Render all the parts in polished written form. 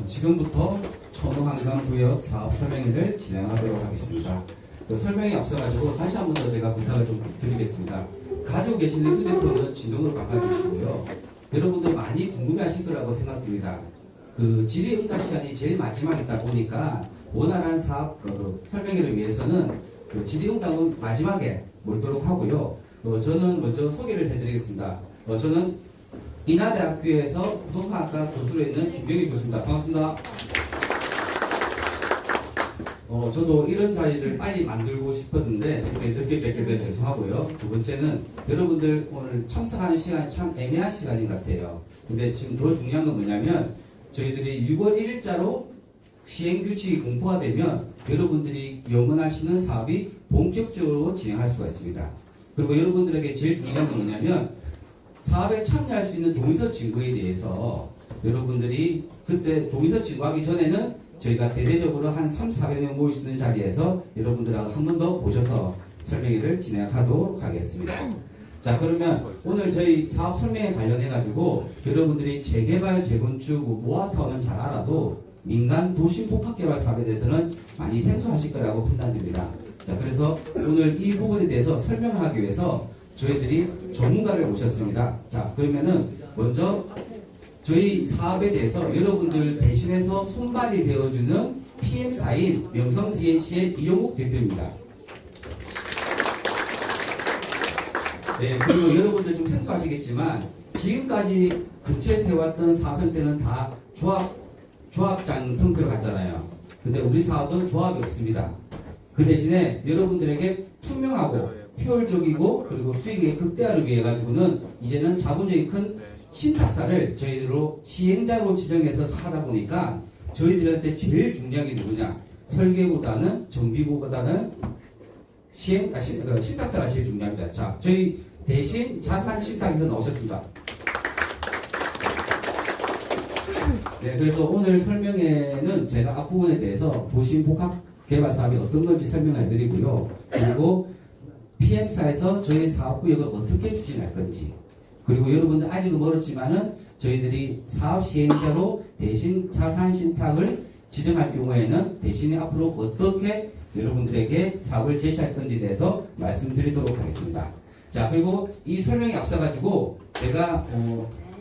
지금부터 천호한강구역 사업 설명회를 진행하도록 하겠습니다. 그 설명에 앞서가지고 다시 한 번 더 제가 부탁을 좀 드리겠습니다. 가지고 계시는 휴대폰은 진동으로 바꿔주시고요. 여러분들 많이 궁금해하실 거라고 생각됩니다. 그 질의응답 시간이 제일 마지막에 있다 보니까 원활한 사업 설명회를 위해서는 그 질의응답은 마지막에 몰도록 하고요. 저는 먼저 소개를 해드리겠습니다. 저는 인하대학교에서 부동산학과 교수로 있는 김병희 교수입니다. 반갑습니다. 저도 이런 자리를 빨리 만들고 싶었는데 이렇게 늦게 뵙게 돼서 죄송하고요. 두 번째는 여러분들 오늘 참석하는 시간이 참 애매한 시간인 것 같아요. 근데 지금 더 중요한 건 뭐냐면 저희들이 6월 1일자로 시행규칙이 공포가 되면 여러분들이 영원하시는 사업이 본격적으로 진행할 수가 있습니다. 그리고 여러분들에게 제일 중요한 건 뭐냐면 사업에 참여할 수 있는 동의서 증거에 대해서 여러분들이 그때 동의서 증거하기 전에는 저희가 대대적으로 한 3,400명 모일 수 있는 자리에서 여러분들하고 한 번 더 보셔서 설명회를 진행하도록 하겠습니다. 자, 그러면 오늘 저희 사업 설명회 관련해 가지고 여러분들이 재개발, 재건축, 모아타운은 잘 알아도 민간 도심 복합개발 사업에 대해서는 많이 생소하실 거라고 판단됩니다. 자, 그래서 오늘 이 부분에 대해서 설명하기 위해서 저희들이 전문가를 모셨습니다. 자, 그러면은 먼저 저희 사업에 대해서 여러분들 대신해서 손발이 되어주는 PM사인 명성 DNC의 이용욱 대표입니다. 네, 그리고 여러분들 좀 생소하시겠지만 지금까지 근처에서 해왔던 사업 형태는 다 조합장 형태로 갔잖아요. 근데 우리 사업은 조합이 없습니다. 그 대신에 여러분들에게 투명하고 효율적이고 그리고 수익의 극대화를 위해 가지고는 이제는 자본력이 큰 신탁사를 저희들로 시행자로 지정해서 하다 보니까 저희들한테 제일 중요한 게 누구냐? 설계보다는 정비보다는 신탁사가 제일 중요합니다. 자, 저희 대신 자산 신탁에서 나오셨습니다. 네, 그래서 오늘 설명회는 제가 앞부분에 대해서 도심 복합 개발 사업이 어떤 건지 설명해 드리고요. 그리고 PM사에서 저희 사업구역을 어떻게 추진할 건지, 그리고 여러분들 아직은 멀었지만은 저희들이 사업 시행자로 대신 자산 신탁을 지정할 경우에는 대신에 앞으로 어떻게 여러분들에게 사업을 제시할 건지에 대해서 말씀드리도록 하겠습니다. 자, 그리고 이 설명에 앞서가지고 제가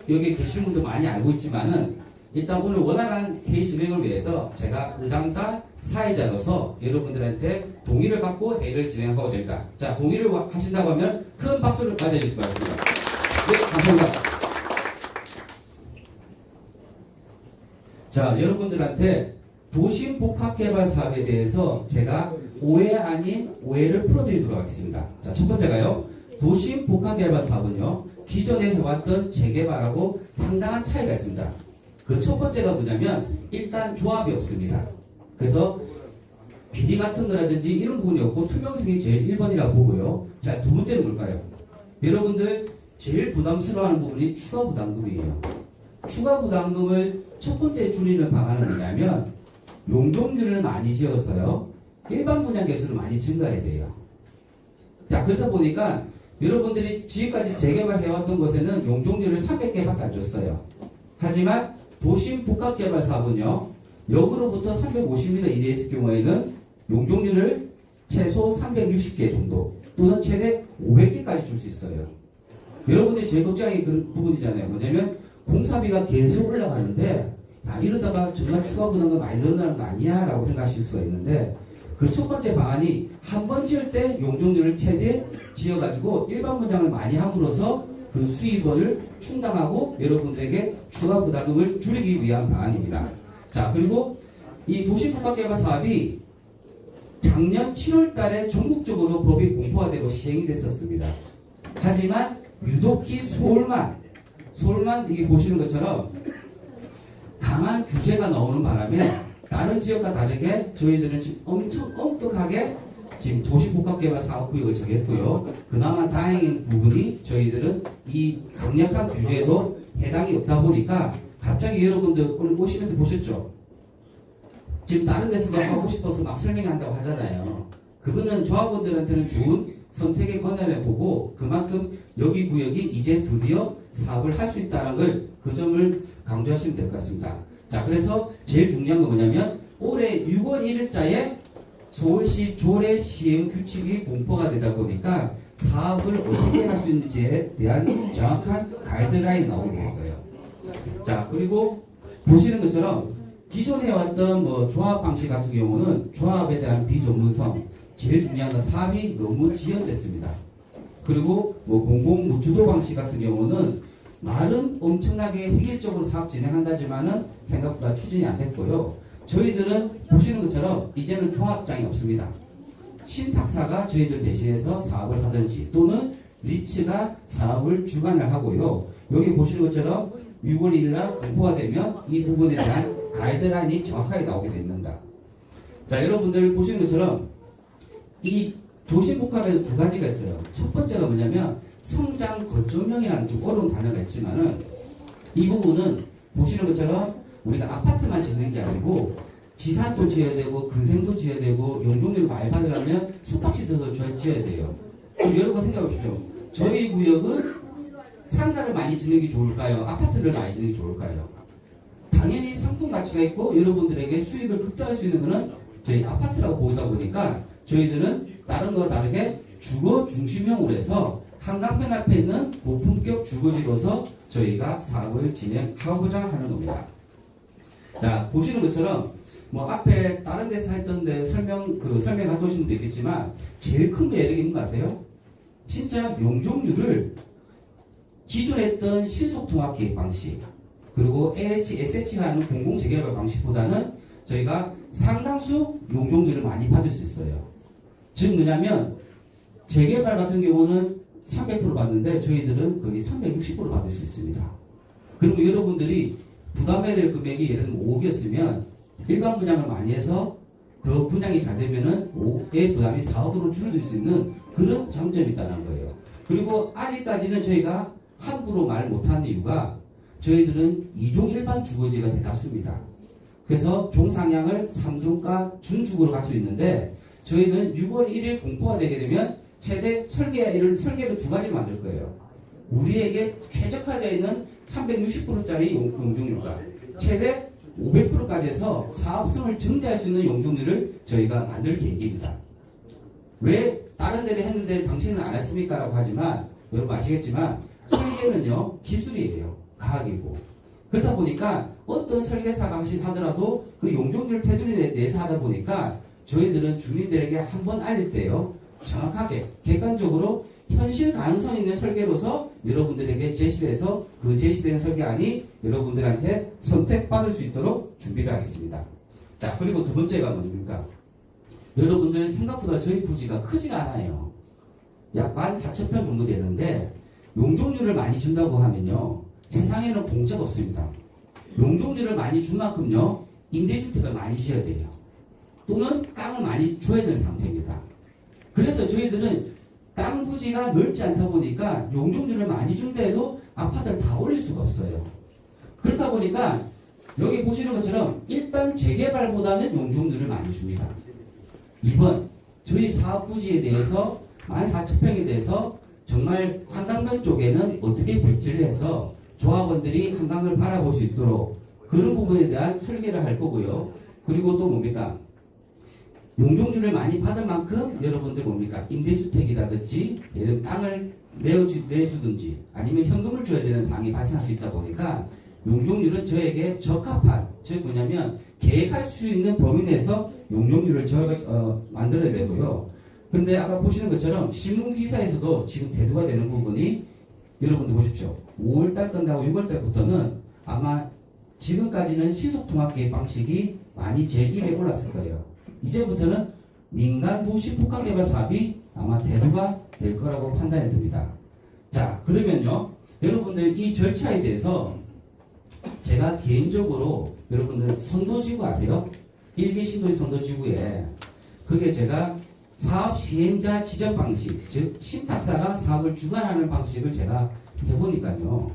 여기 계신 분도 많이 알고 있지만은 일단 오늘 원활한 회의 진행을 위해서 제가 의장과 사회자로서 여러분들한테 동의를 받고 회의를 진행하고자 합니다. 자, 동의를 하신다고 하면 큰 박수를 맞아주시기 바랍니다. 네, 감사합니다. 자, 여러분들한테 도심 복합개발 사업에 대해서 제가 오해 아닌 오해를 풀어드리도록 하겠습니다. 자, 첫 번째가요. 도심 복합개발 사업은요, 기존에 해왔던 재개발하고 상당한 차이가 있습니다. 그 첫 번째가 뭐냐면 일단 조합이 없습니다. 그래서 비리 같은 거라든지 이런 부분이 없고 투명성이 제일 1번이라고 보고요. 자, 두 번째는 뭘까요? 여러분들 제일 부담스러워하는 부분이 추가 부담금이에요. 추가 부담금을 첫 번째 줄이는 방안은 뭐냐면 용적률을 많이 지어서요. 일반 분양 개수를 많이 증가해야 돼요. 자, 그러다 보니까 여러분들이 지금까지 재개발해왔던 곳에는 용적률을 300개밖에 안 줬어요. 하지만 도심 복합개발 사업은요, 역으로부터 350m 이내에 있을 경우에는 용적률을 최소 360개 정도 또는 최대 500개까지 줄 수 있어요. 여러분들이 제일 걱정하는 게 그 부분이잖아요. 뭐냐면 공사비가 계속 올라가는데 이러다가 정말 추가 부담금 많이 늘어나는 거 아니야? 라고 생각하실 수가 있는데 그 첫 번째 방안이 한 번 지을 때 용적률을 최대 지어가지고 일반 분양을 많이 함으로써 그 수입원을 충당하고 여러분들에게 추가 부담금을 줄이기 위한 방안입니다. 자, 그리고 이 도시복합개발 사업이 작년 7월 달에 전국적으로 법이 공포가 되고 시행이 됐었습니다. 하지만 유독히 서울만 이게 보시는 것처럼 강한 규제가 나오는 바람에 다른 지역과 다르게 저희들은 지금 엄청 엄격하게 지금 도시복합개발 사업구역을 정했고요. 그나마 다행인 부분이 저희들은 이 강력한 규제에도 해당이 없다 보니까 갑자기 여러분들 오늘 오시면서 보셨죠? 지금 다른 데서도 하고 싶어서 막 설명한다고 하잖아요. 그거는 조합원들한테는 좋은 선택의 권한을 보고 그만큼 여기 구역이 이제 드디어 사업을 할 수 있다는 걸 그 점을 강조하시면 될 것 같습니다. 자, 그래서 제일 중요한 건 뭐냐면 올해 6월 1일자에 서울시 조례 시행 규칙이 공포가 되다 보니까 사업을 어떻게 할 수 있는지에 대한 정확한 가이드라인이 나오게 됐어요. 자, 그리고 보시는 것처럼 기존에 해왔던 뭐 조합 방식 같은 경우는 조합에 대한 비전문성, 제일 중요한 건 사업이 너무 지연됐습니다. 그리고 뭐 공공 무주도 방식 같은 경우는 말은 엄청나게 획일적으로 사업 진행한다지만은 생각보다 추진이 안 됐고요. 저희들은 보시는 것처럼 이제는 종합장이 없습니다. 신탁사가 저희들 대신해서 사업을 하든지 또는 리츠가 사업을 주관을 하고요. 여기 보시는 것처럼 6월 1일 날 공포가 되면 이 부분에 대한 가이드라인이 정확하게 나오게 됩니다. 자, 여러분들 보시는 것처럼 이 도시복합에도 두 가지가 있어요. 첫 번째가 뭐냐면 성장 거점형이라는 좀 어려운 단어가 있지만은 이 부분은 보시는 것처럼 우리가 아파트만 짓는 게 아니고 지산도 지어야 되고 근생도 지어야 되고 용적률을 많이 받으려면 숙박시설도 지어야 돼요. 그럼 여러분 생각해 보십시오. 저희 구역은 상가를 많이 짓는 게 좋을까요? 아파트를 많이 짓는 게 좋을까요? 당연히 상품 가치가 있고 여러분들에게 수익을 극대화할 수 있는 것은 저희 아파트라고 보이다 보니까 저희들은 다른 거와 다르게 주거 중심형으로 해서 한강변 앞에 있는 고품격 주거지로서 저희가 사업을 진행하고자 하는 겁니다. 자, 보시는 것처럼 뭐 앞에 다른 데서 했던데 설명 갔다 오신 분도 있겠지만 제일 큰 매력이 뭔가 아세요? 진짜 용적률을 기존에 했던 신속통합계획 방식 그리고 LH, SH가 하는 공공재개발 방식보다는 저희가 상당수 용적률을 많이 받을 수 있어요. 즉 뭐냐면 재개발 같은 경우는 300% 받는데 저희들은 거의 360% 받을 수 있습니다. 그리고 여러분들이 부담해야 될 금액이 예를 들면 5억이었으면 일반 분양을 많이 해서 더 분양이 잘 되면은 5억의 부담이 4억으로 줄어들 수 있는 그런 장점이 있다는 거예요. 그리고 아직까지는 저희가 함부로 말 못하는 이유가 저희들은 2종 일반 주거지가 대다수입니다. 그래서 종상향을 3종가 준주거로 갈 수 있는데 저희는 6월 1일 공포가 되게 되면 최대 설계를 두 가지를 만들 거예요. 우리에게 쾌적화되어 있는 360%짜리 용적률과 최대 500%까지 해서 사업성을 증대할 수 있는 용적률을 저희가 만들 계획입니다. 왜 다른 데를 했는데 당신은 안 했습니까? 라고 하지만 여러분 아시겠지만 설계는요 기술이에요. 과학이고 그렇다 보니까 어떤 설계사가 하더라도 그 용적률 테두리 내에서 하다 보니까 저희들은 주민들에게 한번 알릴 때요 정확하게 객관적으로 현실 가능성 있는 설계로서 여러분들에게 제시돼서 그 제시된 설계안이 여러분들한테 선택받을 수 있도록 준비를 하겠습니다. 자, 그리고 두 번째가 뭡니까? 여러분들 생각보다 저희 부지가 크지가 않아요. 약 14,000평 정도 되는데 용적률을 많이 준다고 하면요 세상에는 공짜가 없습니다. 용적률을 많이 준 만큼요 임대주택을 많이 지어야 돼요. 또는 땅을 많이 줘야 되는 상태입니다. 그래서 저희들은 땅 부지가 넓지 않다 보니까 용적률을 많이 준다 해도 아파트를 다 올릴 수가 없어요. 그렇다 보니까 여기 보시는 것처럼 일단 재개발보다는 용적률을 많이 줍니다. 2번 저희 사업 부지에 대해서 14,000평에 대해서 정말 한강변 쪽에는 어떻게 배치를 해서 조합원들이 한강을 바라볼 수 있도록 그런 부분에 대한 설계를 할 거고요. 그리고 또 뭡니까? 용적률을 많이 받은 만큼 여러분들 뭡니까? 임대주택이라든지 예를 들면 땅을 내주든지 아니면 현금을 줘야 되는 방이 발생할 수 있다 보니까 용적률은 저에게 적합한 즉 뭐냐면 계획할 수 있는 범위 내에서 용적률을 만들어야 되고요. 근데 아까 보시는 것처럼 신문기사에서도 지금 대두가 되는 부분이 여러분들 보십시오. 5월달 끝나고 6월달부터는 아마 지금까지는 신속통합계획 방식이 많이 제일 입에 올랐을 거예요. 이제부터는 민간 도시 복합개발 사업이 아마 대두가 될 거라고 판단이 듭니다. 자, 그러면요. 여러분들 이 절차에 대해서 제가 개인적으로 여러분들 선도지구 아세요? 1기 신도시 선도지구에 그게 제가 사업 시행자 지정 방식, 즉 신탁사가 사업을 주관하는 방식을 제가 해보니까요.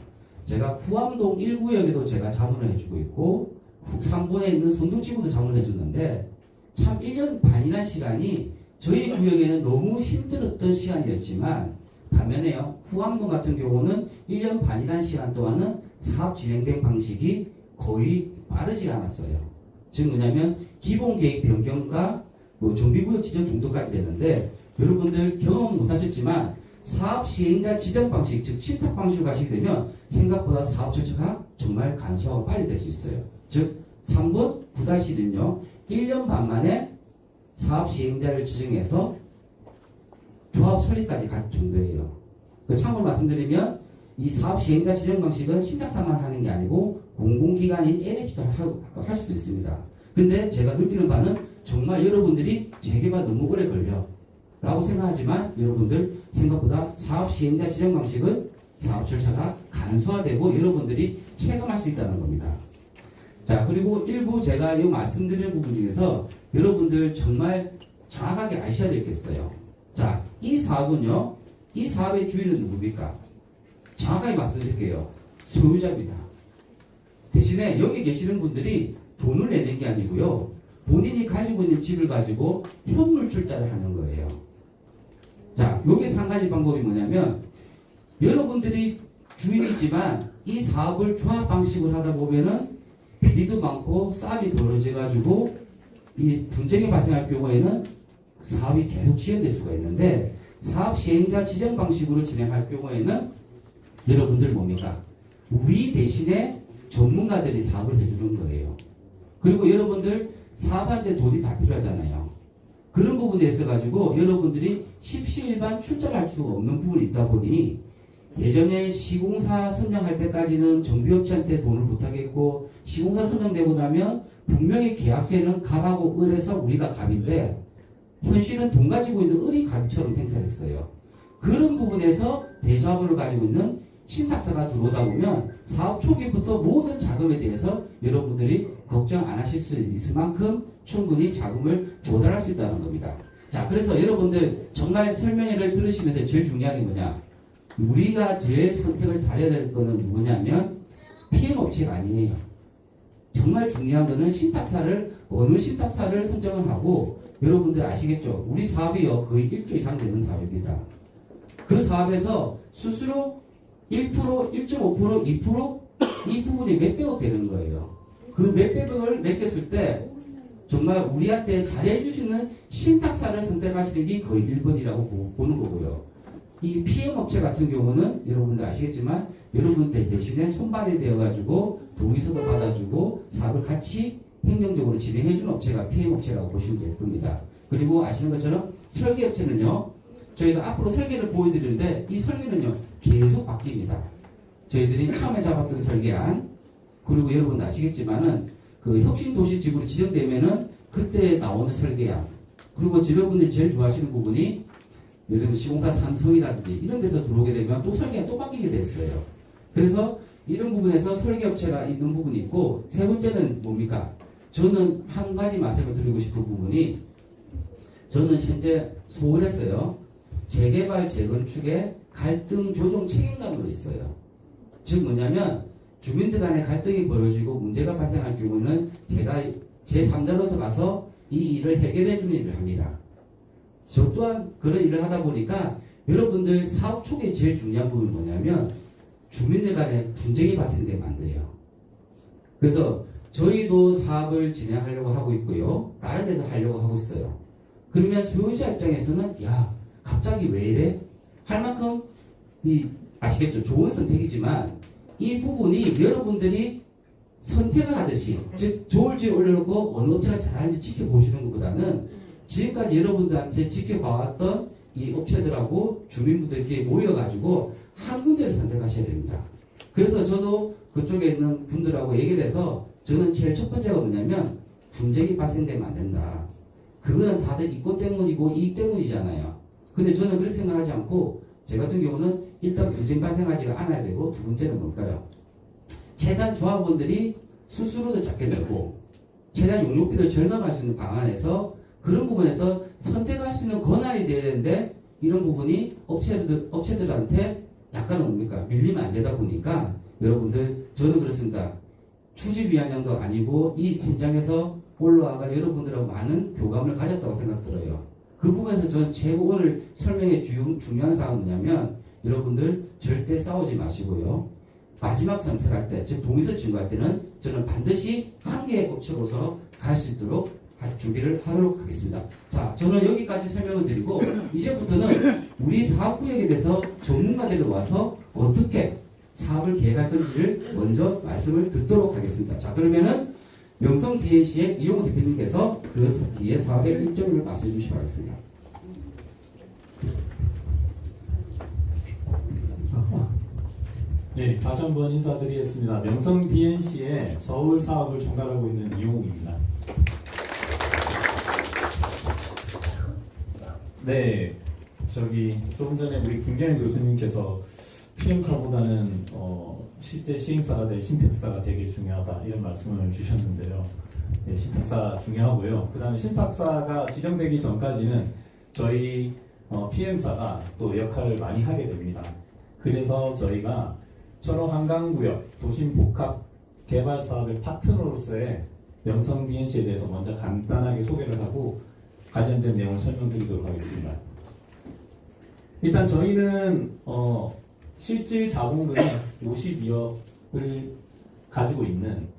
제가 후암동 1구역에도 제가 자문을 해주고 있고 3번에 있는 선도지구도 자문을 해줬는데 참 1년 반이라는 시간이 저희 구역에는 너무 힘들었던 시간이었지만 반면에요. 후암동 같은 경우는 1년 반이라는 시간 동안은 사업 진행된 방식이 거의 빠르지 않았어요. 즉 뭐냐면 기본 계획 변경과 뭐 정비구역 지정 정도까지 되는데 여러분들 경험 못하셨지만 사업 시행자 지정 방식 즉 신탁 방식으로 가시게 되면 생각보다 사업 절차가 정말 간소하고 빨리 될 수 있어요. 즉 3번 9-1는요 1년 반 만에 사업 시행자를 지정해서 조합 설립까지 갈 정도예요. 참고로 말씀드리면 이 사업 시행자 지정 방식은 신탁사만 하는 게 아니고 공공기관인 NH도 할 수도 있습니다. 근데 제가 느끼는 바는 정말 여러분들이 재개발 너무 오래 걸려 라고 생각하지만 여러분들 생각보다 사업 시행자 지정 방식은 사업 절차가 간소화되고 여러분들이 체감할 수 있다는 겁니다. 자, 그리고 일부 제가 이 말씀드리는 부분 중에서 여러분들 정말 정확하게 아셔야 되겠어요. 자, 이 사업은요, 이 사업의 주인은 누굽니까? 정확하게 말씀드릴게요. 소유자입니다. 대신에 여기 계시는 분들이 돈을 내는 게 아니고요. 본인이 가지고 있는 집을 가지고 현물 출자를 하는 거예요. 자, 여기서 한 가지 방법이 뭐냐면 여러분들이 주인이지만 이 사업을 조합 방식으로 하다 보면은 비리도 많고 싸움이 벌어져가지고 이 분쟁이 발생할 경우에는 사업이 계속 지연될 수가 있는데 사업 시행자 지정 방식으로 진행할 경우에는 여러분들 뭡니까? 우리 대신에 전문가들이 사업을 해주는 거예요. 그리고 여러분들 사업할 때 돈이 다 필요하잖아요. 그런 부분에 있어 가지고 여러분들이 십시일반 출자를 할 수가 없는 부분이 있다 보니 예전에 시공사 선정할 때까지는 정비업체한테 돈을 부탁했고 시공사 선정되고 나면 분명히 계약서에는 갑하고 을에서 우리가 갑인데 현실은 돈 가지고 있는 을이 갑처럼 행사를 했어요. 그런 부분에서 대자본을 가지고 있는 신탁사가 들어오다 보면 사업 초기부터 모든 자금에 대해서 여러분들이 걱정 안 하실 수 있을 만큼 충분히 자금을 조달할 수 있다는 겁니다. 자, 그래서 여러분들 정말 설명회를 들으시면서 제일 중요한 게 뭐냐? 우리가 제일 선택을 잘해야 될 거는 누구냐면 PM업체가 아니에요. 정말 중요한 거는 신탁사를 어느 신탁사를 선정을 하고 여러분들 아시겠죠? 우리 사업이요 거의 1조 이상 되는 사업입니다. 그 사업에서 스스로 1%, 1.5%, 2% 이 부분이 몇백억 되는 거예요. 그 몇백억을 맡겼을 때 정말 우리한테 잘해주시는 신탁사를 선택하시는 게 거의 1번이라고 보는 거고요. 이 PM업체 같은 경우는 여러분들 아시겠지만 여러분들 대신에 손발이 되어가지고 동의서도 받아주고 사업을 같이 행정적으로 진행해주는 업체가 PM업체라고 보시면 될 겁니다. 그리고 아시는 것처럼 설계업체는요. 저희가 앞으로 설계를 보여드리는데 이 설계는요. 계속 바뀝니다. 저희들이 처음에 잡았던 설계안 그리고 여러분 아시겠지만은 그 혁신도시지구로 지정되면은 그때 나오는 설계안 그리고 여러분들이 제일 좋아하시는 부분이 예를 들면 시공사 삼성이라든지 이런 데서 들어오게 되면 또 설계가 또 바뀌게 됐어요. 그래서 이런 부분에서 설계업체가 있는 부분이 있고 세 번째는 뭡니까? 저는 한 가지 말씀을 드리고 싶은 부분이 저는 현재 소홀했어요. 재개발 재건축의 갈등 조정 책임감으로 있어요. 즉 뭐냐면 주민들 간의 갈등이 벌어지고 문제가 발생할 경우는 제가 제3자로서 가서 이 일을 해결해 주는 일을 합니다. 저 또한 그런 일을 하다 보니까 여러분들 사업 초기에 제일 중요한 부분이 뭐냐면 주민들 간에 분쟁이 발생되면 안 돼요. 그래서 저희도 사업을 진행하려고 하고 있고요. 다른 데서 하려고 하고 있어요. 그러면 소유자 입장에서는 야 갑자기 왜 이래? 할 만큼 아시겠죠? 좋은 선택이지만 이 부분이 여러분들이 선택을 하듯이 즉 좋을지 올려놓고 어느 업체가 잘하는지 지켜보시는 것보다는 지금까지 여러분들한테 지켜봐왔던 이 업체들하고 주민분들끼리 모여가지고 한 군데를 선택하셔야 됩니다. 그래서 저도 그쪽에 있는 분들하고 얘기를 해서 저는 제일 첫 번째가 뭐냐면 분쟁이 발생되면 안 된다. 그거는 다들 이권 때문이고 이익 때문이잖아요. 근데 저는 그렇게 생각하지 않고 제 같은 경우는 일단 분쟁 발생하지가 않아야 되고 두 번째는 뭘까요? 최대한 조합원들이 수수료도 작게 내고 최대한 용역비를 절감할 수 있는 방안에서 그런 부분에서 선택할 수 있는 권한이 돼야 되는데 이런 부분이 업체들한테 약간 뭡니까? 밀리면 안 되다 보니까 여러분들 저는 그렇습니다. 추진 위원장도 아니고 이 현장에서 올라와가 여러분들하고 많은 교감을 가졌다고 생각 들어요. 그 부분에서 저는 최고 오늘 설명의 중요한 사항은 뭐냐면 여러분들 절대 싸우지 마시고요. 마지막 선택할 때, 즉 동의서 진구할 때는 저는 반드시 한 개의 업체로서 갈 수 있도록 준비를 하도록 하겠습니다. 자, 저는 여기까지 설명을 드리고 이제부터는 우리 사업구역에 대해서 전문가들이 와서 어떻게 사업을 계획할 건지를 먼저 말씀을 듣도록 하겠습니다. 자, 그러면은 명성 DNC의 이용호 대표님께서 그 뒤에 사업의 일정을 말씀해 주시기 바라겠습니다. 네, 다시 한번 인사드리겠습니다. 명성 DNC의 서울 사업을 총괄하고 있는 이용욱입니다. 네, 조금 전에 우리 김경일 교수님께서 PM사보다는 실제 시행사가 될 신탁사가 되게 중요하다 이런 말씀을 주셨는데요. 네, 신탁사 중요하고요. 그 다음에 신탁사가 지정되기 전까지는 저희 PM사가 또 역할을 많이 하게 됩니다. 그래서 저희가 철원 한강구역 도심복합 개발 사업의 파트너로서의 명성 DNC에 대해서 먼저 간단하게 소개를 하고 관련된 내용을 설명드리도록 하겠습니다. 일단 저희는 실질 자본금이 52억을 가지고 있는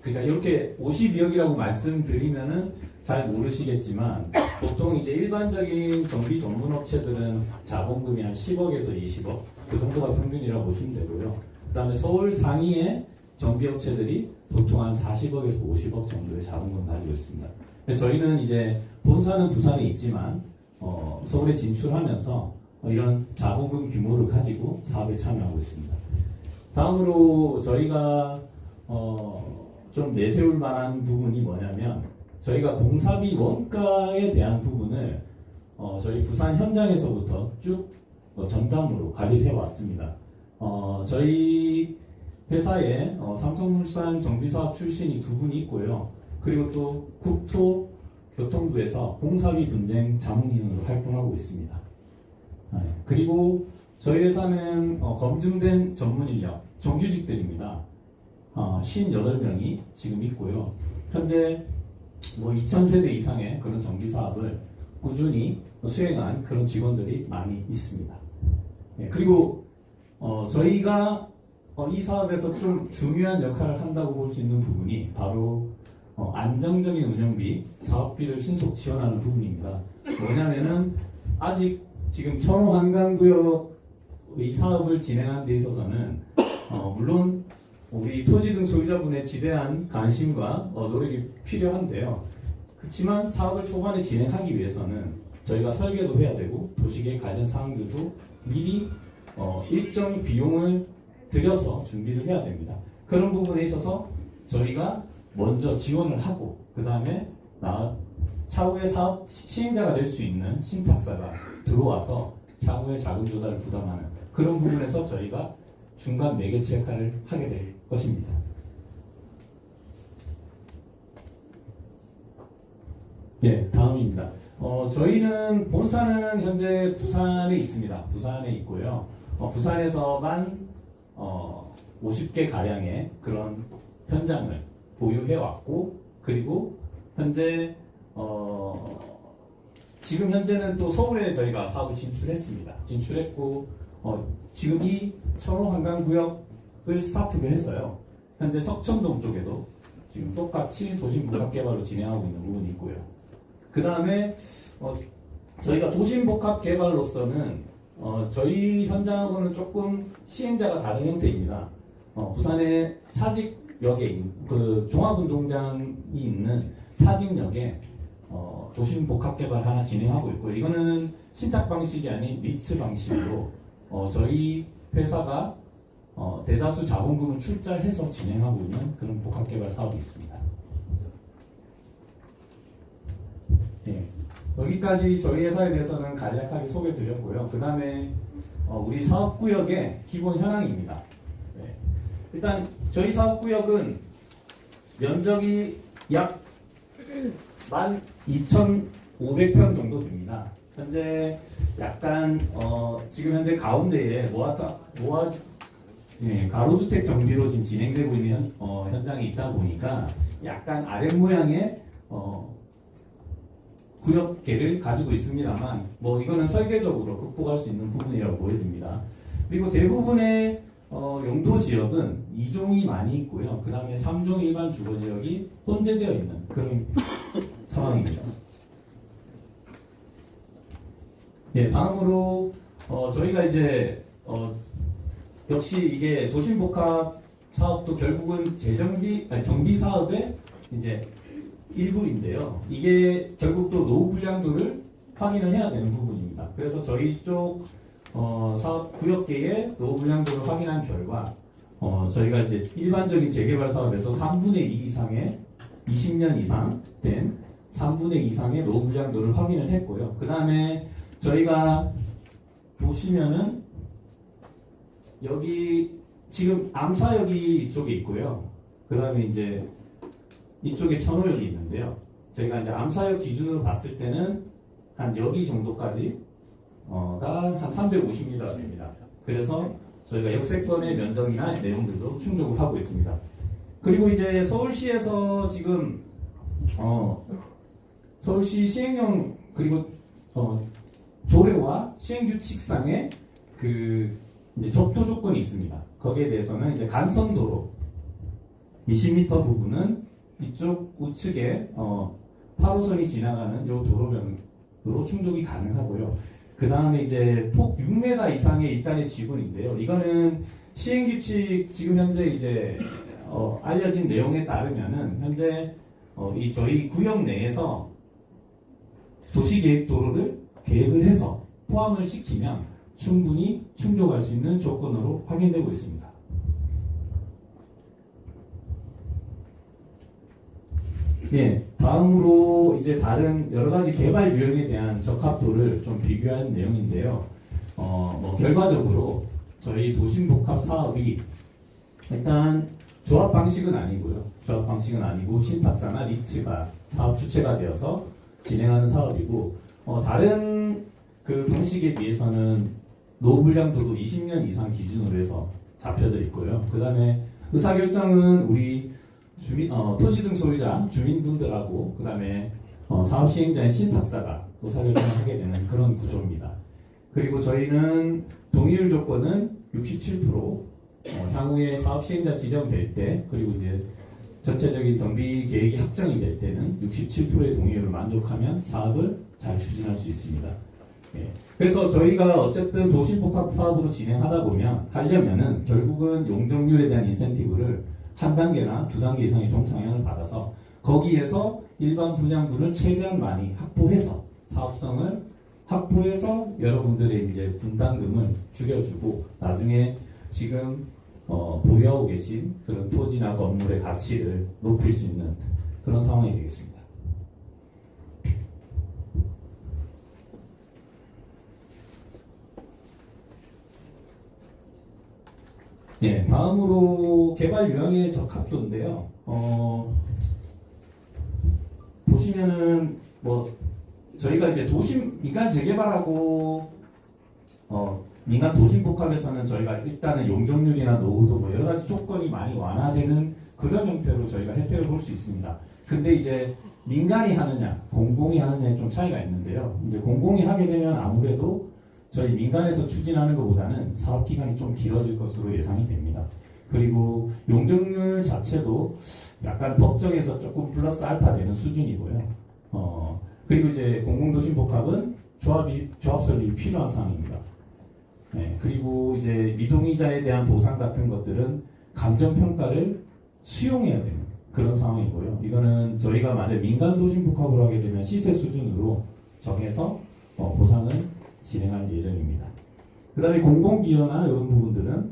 그러니까 이렇게 52억이라고 말씀드리면은 잘 모르시겠지만 보통 이제 일반적인 정비 전문 업체들은 자본금이 한 10억에서 20억 그 정도가 평균이라고 보시면 되고요. 그다음에 서울 상위의 정비 업체들이 보통 한 40억에서 50억 정도의 자본금을 가지고 있습니다. 저희는 이제 본사는 부산에 있지만 서울에 진출하면서 이런 자본금 규모를 가지고 사업에 참여하고 있습니다. 다음으로 저희가 좀 내세울 만한 부분이 뭐냐면 저희가 공사비 원가에 대한 부분을 저희 부산 현장에서부터 쭉 전담으로 관리를 해왔습니다. 저희 회사에 삼성물산 정비사업 출신이 2분이 있고요. 그리고 또 국토교통부에서 공사비 분쟁 자문위원으로 활동하고 있습니다. 그리고 저희 회사는 검증된 전문 인력, 정규직들입니다. 58명이 지금 있고요. 현재 2000세대 이상의 그런 정비 사업을 꾸준히 수행한 그런 직원들이 많이 있습니다. 그리고 저희가 이 사업에서 좀 중요한 역할을 한다고 볼 수 있는 부분이 바로 안정적인 운영비, 사업비를 신속 지원하는 부분입니다. 뭐냐면은 아직 지금 철원 한강구역의 사업을 진행하는 데 있어서는 물론 우리 토지 등 소유자분의 지대한 관심과 노력이 필요한데요. 그렇지만 사업을 초반에 진행하기 위해서는 저희가 설계도 해야 되고 도시계획 관련 사항들도 미리 일정 비용을 들여서 준비를 해야 됩니다. 그런 부분에 있어서 저희가 먼저 지원을 하고 그 다음에 차후에 사업 시행자가 될 수 있는 신탁사가 들어와서 향후에 자금 조달을 부담하는 그런 부분에서 저희가 중간 매개체 역할을 하게 될 것입니다. 네, 다음입니다. 저희는 본사는 현재 부산에 있습니다. 부산에 있고요. 부산에서만 50개 가량의 그런 현장을 보유해 왔고, 그리고 현재 지금 현재는 또 서울에 저희가 사업을 진출했습니다. 진출했고 지금 이 철원 한강구역을 스타트를 해서요. 현재 석천동 쪽에도 지금 똑같이 도심복합 개발로 진행하고 있는 부분이 있고요. 그 다음에 저희가 도심복합 개발로서는 저희 현장하고는 조금 시행자가 다른 형태입니다. 부산의 사직역에 그 종합운동장이 있는 사직역에 도심복합 개발 하나 진행하고 있고, 이거는 신탁 방식이 아닌 리츠 방식으로 저희 회사가 대다수 자본금을 출자해서 진행하고 있는 그런 복합 개발 사업이 있습니다. 네, 여기까지 저희 회사에 대해서는 간략하게 소개드렸고요. 그 다음에 우리 사업구역의 기본 현황입니다. 네, 일단 저희 사업구역은 면적이 약 12,500평 정도 됩니다. 현재 약간 지금 현재 가운데에 가로주택 정비로 지금 진행되고 있는 현장이 있다 보니까 약간 아랫 모양의 구역계를 가지고 있습니다만 이거는 설계적으로 극복할 수 있는 부분이라고 보여집니다. 그리고 대부분의 용도 지역은 2종이 많이 있고요. 그 다음에 3종 일반 주거 지역이 혼재되어 있는 그런 상황입니다. 예, 다음으로 저희가 이제 역시 이게 도심복합 사업도 결국은 정비 사업의 이제 일부인데요. 이게 결국 또 노후 불량도를 확인을 해야 되는 부분입니다. 그래서 저희 쪽 사업 구역계의 노후 불량도를 확인한 결과 저희가 이제 일반적인 재개발 사업에서 3분의 2 이상의 20년 이상 된 3분의 2 이상의 노후 불량도를 확인을 했고요. 그 다음에 저희가 보시면은 여기 지금 암사역이 이쪽에 있고요. 그 다음에 이제 이쪽에 천호역이 있는데요. 저희가 이제 암사역 기준으로 봤을 때는 한 여기 정도까지 가 한 350m 됩니다. 그래서 저희가 역세권의 면적이나 내용들도 충족을 하고 있습니다. 그리고 이제 서울시에서 지금 서울시 시행령 그리고 조례와 시행규칙상의 그 이제 접도 조건이 있습니다. 거기에 대해서는 이제 간선도로 20m 부분은 이쪽 우측에 8호선이 지나가는 요 도로변으로 충족이 가능하고요. 그 다음에 이제 폭 6m 이상의 일단의 지분인데요. 이거는 시행규칙 지금 현재 이제 알려진 내용에 따르면은 현재 이 저희 구역 내에서 도시계획도로를 계획을 해서 포함을 시키면 충분히 충족할 수 있는 조건으로 확인되고 있습니다. 예, 다음으로 이제 다른 여러 가지 개발 유형에 대한 적합도를 좀 비교한 내용인데요. 결과적으로 저희 도심복합 사업이 일단 조합 방식은 아니고요. 조합 방식은 아니고 신탁사나 리츠가 사업 주체가 되어서 진행하는 사업이고 다른 그 방식에 비해서는 노후 불량도도 20년 이상 기준으로 해서 잡혀져 있고요. 그 다음에 의사결정은 우리 토지 등 소유자, 주민분들하고 그 다음에 사업 시행자인 신탁사가 의사결정을 하게 되는 그런 구조입니다. 그리고 저희는 동의율 조건은 67%, 향후에 사업 시행자 지정될 때 그리고 이제 전체적인 정비 계획이 확정이 될 때는 67%의 동의율을 만족하면 사업을 잘 추진할 수 있습니다. 예. 그래서 저희가 어쨌든 도심복합 사업으로 진행하다 보면 하려면은 결국은 용적률에 대한 인센티브를 한 단계나 두 단계 이상의 종착향을 받아서 거기에서 일반 분양분을 최대한 많이 확보해서 사업성을 확보해서 여러분들의 이제 분담금을 줄여주고 나중에 지금 보유하고 계신 그런 토지나 건물의 가치를 높일 수 있는 그런 상황이 되겠습니다. 예, 다음으로 개발 유형의 적합도인데요. 보시면은 저희가 이제 도심 민간 재개발하고 민간 도심 복합에서는 저희가 일단은 용적률이나 노후도 여러 가지 조건이 많이 완화되는 그런 형태로 저희가 혜택을 볼 수 있습니다. 근데 이제 민간이 하느냐, 공공이 하느냐에 좀 차이가 있는데요. 이제 공공이 하게 되면 아무래도 저희 민간에서 추진하는 것보다는 사업 기간이 좀 길어질 것으로 예상이 됩니다. 그리고 용적률 자체도 약간 법정에서 조금 플러스 알파 되는 수준이고요. 그리고 이제 공공도심 복합은 조합 설립이 필요한 상황입니다. 네, 그리고 이제 미동의자에 대한 보상 같은 것들은 감정평가를 수용해야 되는 그런 상황이고요. 이거는 저희가 만약 민간 도심 복합을 하게 되면 시세 수준으로 정해서 보상을 진행할 예정입니다. 그 다음에 공공기여나 이런 부분들은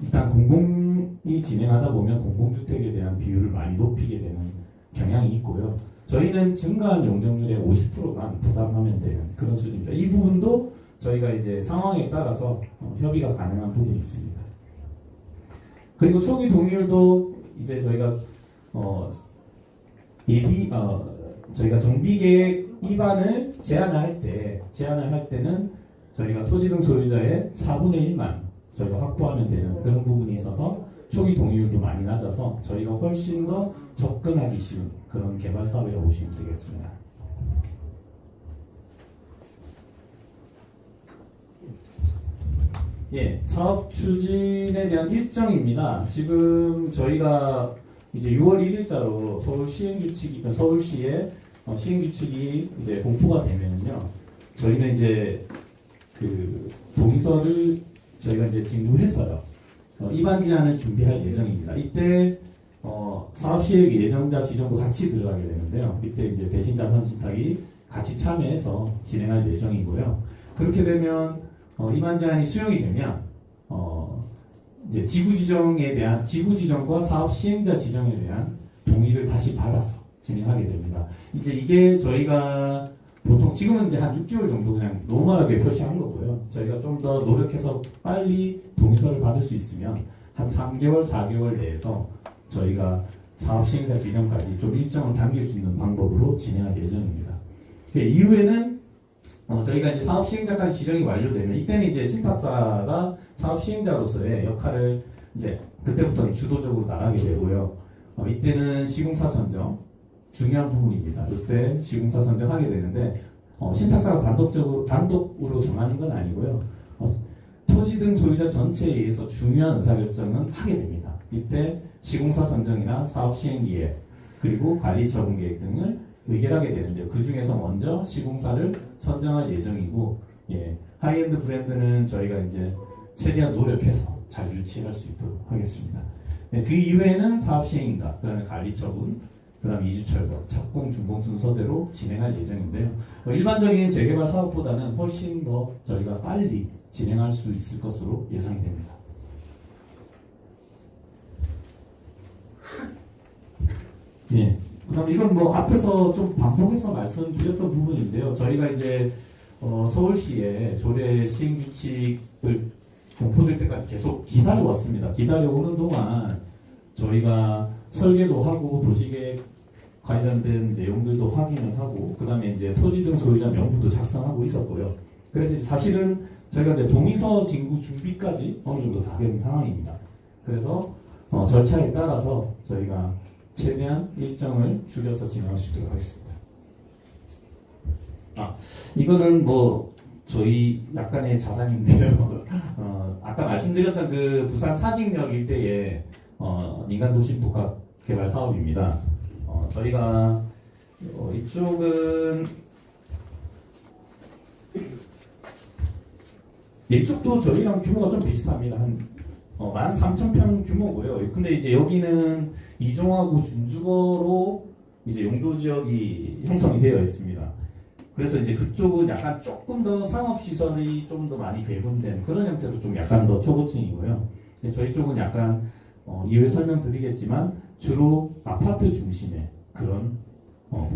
일단 공공이 진행하다 보면 공공주택에 대한 비율을 많이 높이게 되는 경향이 있고요. 저희는 증가한 용적률의 50%만 부담하면 되는 그런 수준입니다. 이 부분도 저희가 이제 상황에 따라서 협의가 가능한 부분이 있습니다. 그리고 초기 동의율도 이제 저희가 저희가 정비계획 위반을 제한할 때는 저희가 토지 등 소유자의 4분의 1만 저희가 확보하면 되는 그런 부분이 있어서 초기 동의율도 많이 낮아서 저희가 훨씬 더 접근하기 쉬운 그런 개발 사업이라고 보시면 되겠습니다. 예, 사업 추진에 대한 일정입니다. 지금 저희가 이제 6월 1일자로 서울시의 시행규칙이 이제 공포가 되면요, 저희는 이제 그 동의서를 저희가 이제 진구해서요, 입안 제안을 준비할 예정입니다. 이때 사업시행 예정자 지정도 같이 들어가게 되는데요. 이때 이제 대신 자선신탁이 같이 참여해서 진행할 예정이고요. 그렇게 되면 입안 제안이 수용이 되면 이제 지구 지정과 사업 시행자 지정에 대한 동의를 다시 받아서 진행하게 됩니다. 이제 이게 저희가 보통 지금은 이제 한 6개월 정도 그냥 노멀하게 표시한 거고요. 저희가 좀 더 노력해서 빨리 동의서를 받을 수 있으면 한 3개월, 4개월 내에서 저희가 사업 시행자 지정까지 좀 일정을 당길 수 있는 방법으로 진행할 예정입니다. 이후에는 저희가 이제 사업 시행자까지 지정이 완료되면 이때는 이제 신탁사가 사업 시행자로서의 역할을 이제 그때부터는 주도적으로 나가게 되고요. 이때는 시공사 선정 중요한 부분입니다. 이때 시공사 선정하게 되는데 신탁사가 단독으로 정하는 건 아니고요. 토지 등 소유자 전체에 의해서 중요한 의사결정은 하게 됩니다. 이때 시공사 선정이나 사업 시행 계획 그리고 관리 처분 계획 등을 의결하게 되는데요. 그 중에서 먼저 시공사를 선정할 예정이고, 예, 하이엔드 브랜드는 저희가 이제 최대한 노력해서 잘 유치할 수 있도록 하겠습니다. 예, 그 이후에는 사업 시행인가, 그다음에 관리 처분, 그다음 이주 철거, 착공 준공 순서대로 진행할 예정인데요. 일반적인 재개발 사업보다는 훨씬 더 저희가 빨리 진행할 수 있을 것으로 예상이 됩니다. 예. 그다음 이건 뭐 앞에서 좀 반복해서 말씀드렸던 부분인데요. 저희가 이제 서울시의 조례 시행 규칙을 공포될 때까지 계속 기다려왔습니다. 기다려오는 동안 저희가 설계도 하고 도시계획 관련된 내용들도 확인을 하고 그다음에 이제 토지 등 소유자 명부도 작성하고 있었고요. 그래서 사실은 저희가 이제 동의서 진구 준비까지 어느 정도 다 된 상황입니다. 그래서 절차에 따라서 저희가 최대한 일정을 줄여서 진행할 수 있도록 하겠습니다. 이거는 뭐 저희 약간의 자랑인데요. 아까 말씀드렸던 그 부산 사직역 일대의 민간도시복합 개발 사업입니다. 저희가 이쪽도 저희랑 규모가 좀 비슷합니다. 한 13,000평 규모고요. 근데 이제 여기는 이종하고 준주거로 이제 용도 지역이 형성이 되어 있습니다. 그래서 이제 그쪽은 약간 조금 더 상업시설이 좀 더 많이 배분된 그런 형태로 좀 약간 더 초고층이고요. 저희 쪽은 약간 이후에 설명드리겠지만 주로 아파트 중심의 그런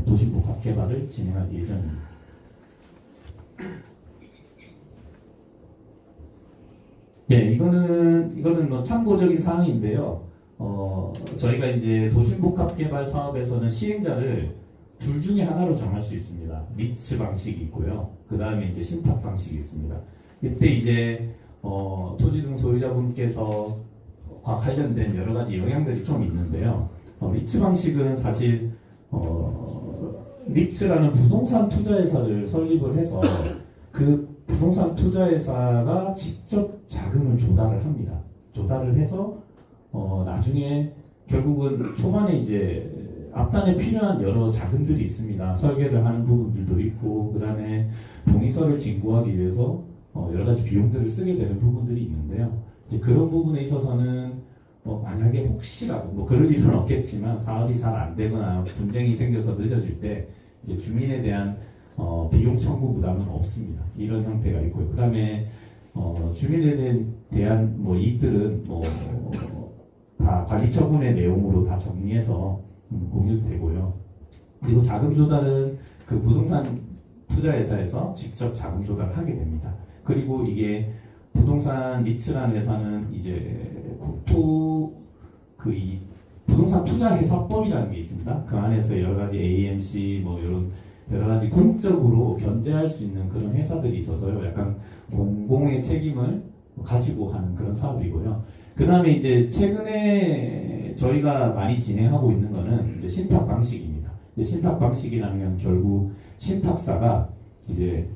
도시복합 개발을 진행할 예정입니다. 네, 이거는 뭐 참고적인 사항인데요. 저희가 이제 도심복합 개발 사업에서는 시행자를 둘 중에 하나로 정할 수 있습니다. 리츠 방식이 있고요. 그 다음에 이제 신탁 방식이 있습니다. 이때 이제 토지 등 소유자분께서 관련된 여러 가지 영향들이 좀 있는데요. 리츠 방식은 사실 리츠라는 부동산 투자회사를 설립을 해서 그 부동산 투자회사가 직접 자금을 조달을 합니다. 조달을 해서 나중에 결국은 초반에 이제 앞단에 필요한 여러 자금들이 있습니다. 설계를 하는 부분들도 있고, 그 다음에 동의서를 진구하기 위해서 여러 가지 비용들을 쓰게 되는 부분들이 있는데요. 이제 그런 부분에 있어서는 만약에 혹시라도 뭐 그럴 일은 없겠지만 사업이 잘 안 되거나 분쟁이 생겨서 늦어질 때 이제 주민에 대한 비용 청구 부담은 없습니다. 이런 형태가 있고요. 그 다음에 주민에 대한 뭐 이익들은 다 관리 처분의 내용으로 다 정리해서 공유되고요. 그리고 자금 조달은 그 부동산 투자회사에서 직접 자금 조달을 하게 됩니다. 그리고 이게 부동산 리츠라는 회사는 이제 이 부동산 투자회사법이라는 게 있습니다. 그 안에서 여러 가지 AMC 뭐 이런 여러 가지 공적으로 견제할 수 있는 그런 회사들이 있어서요. 약간 공공의 책임을 가지고 하는 그런 사업이고요. 그 다음에 이제 최근에 저희가 많이 진행하고 있는 거는 이제 신탁 방식입니다. 이제 신탁 방식이라는 건 결국 신탁사가 이제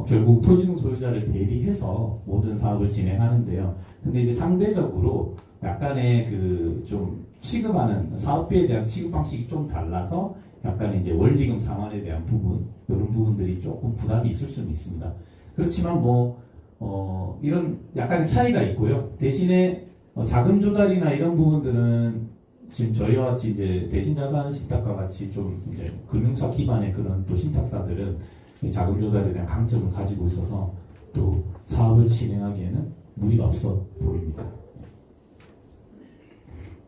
결국 토지등 소유자를 대리해서 모든 사업을 진행하는데요. 근데 이제 상대적으로 약간의 그 좀 취급하는 사업비에 대한 취급 방식이 좀 달라서 약간 이제 원리금 상환에 대한 부분 이런 부분들이 조금 부담이 있을 수는 있습니다. 그렇지만 이런 약간의 차이가 있고요. 대신에 자금 조달이나 이런 부분들은 지금 저희와 같이 이제 대신자산 신탁과 같이 좀 이제 금융사 기반의 그런 또 신탁사들은 이 자금 조달에 대한 강점을 가지고 있어서 또 사업을 진행하기에는 무리가 없어 보입니다.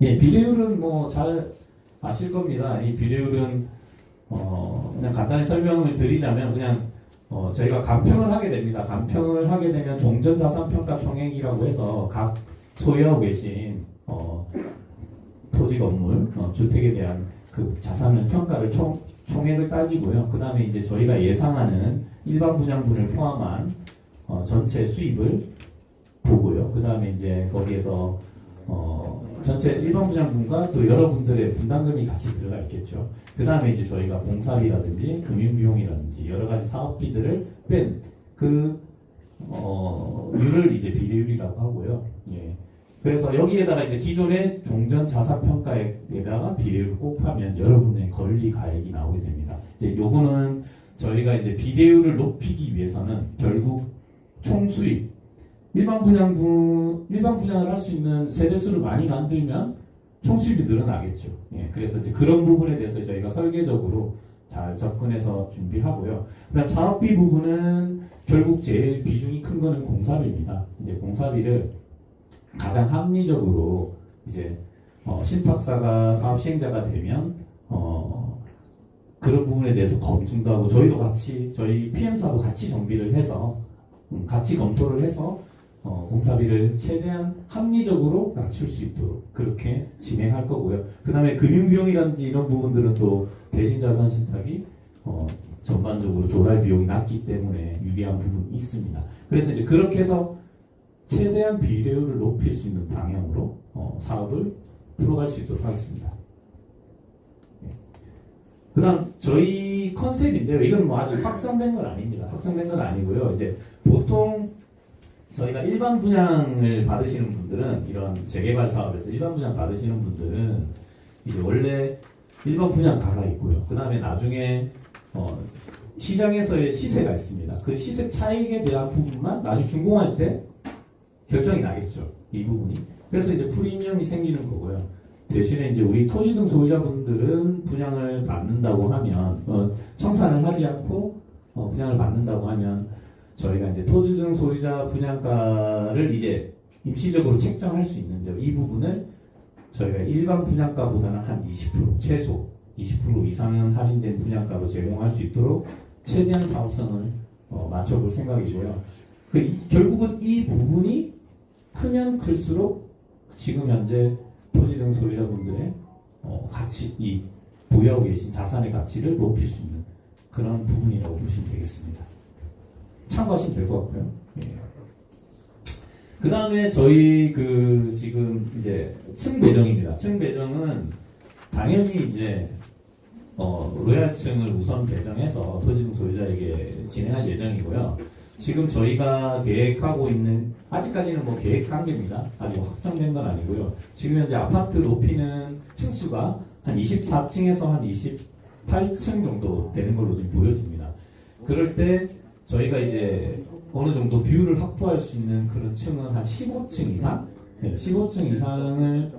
예, 비례율은 뭐 잘 아실 겁니다. 이 비례율은 그냥 간단히 설명을 드리자면 그냥 저희가 간평을 하게 됩니다. 간평을 하게 되면 종전자산평가총액이라고 해서 각 소유하고 계신 토지 건물, 주택에 대한 그 자산을 평가를 총액을 따지고요. 그 다음에 이제 저희가 예상하는 일반 분양분을 포함한 전체 수입을 보고요. 그 다음에 이제 거기에서 전체 일반 분양분과 또 여러분들의 분담금이 같이 들어가 있겠죠. 그 다음에 이제 저희가 공사비라든지 금융비용이라든지 여러 가지 사업비들을 뺀 그 율을 이제 비례율이라고 하고요. 예. 그래서 여기에다가 이제 기존의 종전 자산평가액에다가 비례율을 곱하면 여러분의 권리 가액이 나오게 됩니다. 이제 요거는 저희가 이제 비례율을 높이기 위해서는 결국 총수입 일반 분양을 할 수 있는 세대수를 많이 만들면 총수입이 늘어나겠죠. 예, 그래서 이제 그런 부분에 대해서 저희가 설계적으로 잘 접근해서 준비하고요. 그다음 사업비 부분은 결국 제일 비중이 큰 거는 공사비입니다. 이제 공사비를 가장 합리적으로 이제 신탁사가 사업 시행자가 되면 그런 부분에 대해서 검증도 하고 저희도 같이 저희 PM사도 같이 정비를 해서 같이 검토를 해서 공사비를 최대한 합리적으로 낮출 수 있도록 그렇게 진행할 거고요. 그 다음에 금융비용이라든지 이런 부분들은 또 대신자산 신탁이 전반적으로 조달 비용이 낮기 때문에 유리한 부분이 있습니다. 그래서 이제 그렇게 해서 최대한 비례율을 높일 수 있는 방향으로 사업을 풀어갈 수 있도록 하겠습니다. 그 다음 저희 컨셉인데요. 이건 뭐 아직 확정된 건 아닙니다. 확정된 건 아니고요. 이제 보통 저희가 일반 분양을 받으시는 분들은 이런 재개발 사업에서 일반 분양 받으시는 분들은 이제 원래 일반 분양가가 있고요. 그 다음에 나중에 시장에서의 시세가 있습니다. 그 시세 차익에 대한 부분만 나중에 준공할 때 결정이 나겠죠. 이 부분이. 그래서 이제 프리미엄이 생기는 거고요. 대신에 이제 우리 토지 등 소유자분들은 분양을 받는다고 하면 청산을 하지 않고 분양을 받는다고 하면 저희가 이제 토지 등 소유자 분양가를 이제 임시적으로 책정할 수 있는데요. 이 부분을 저희가 일반 분양가보다는 한 20% 최소 20% 이상은 할인된 분양가로 제공할 수 있도록 최대한 사업성을 맞춰볼 생각이고요. 결국은 이 부분이 크면 클수록 지금 현재 토지 등 소유자분들의 가치, 이 보유하고 계신 자산의 가치를 높일 수 있는 그런 부분이라고 보시면 되겠습니다. 참고하시면 될 것 같고요. 예. 그 다음에 저희 지금 이제 층 배정입니다. 층 배정은 당연히 이제 로얄층을 우선 배정해서 토지등 소유자에게 진행할 예정이고요. 지금 저희가 계획하고 있는 아직까지는 뭐 계획 단계입니다. 아직 확정된 건 아니고요. 지금 현재 아파트 높이는 층수가 한 24층에서 한 28층 정도 되는 걸로 지금 보여집니다. 그럴 때 저희가 이제 어느 정도 비율을 확보할 수 있는 그런 층은 한 15층 이상, 15층 이상을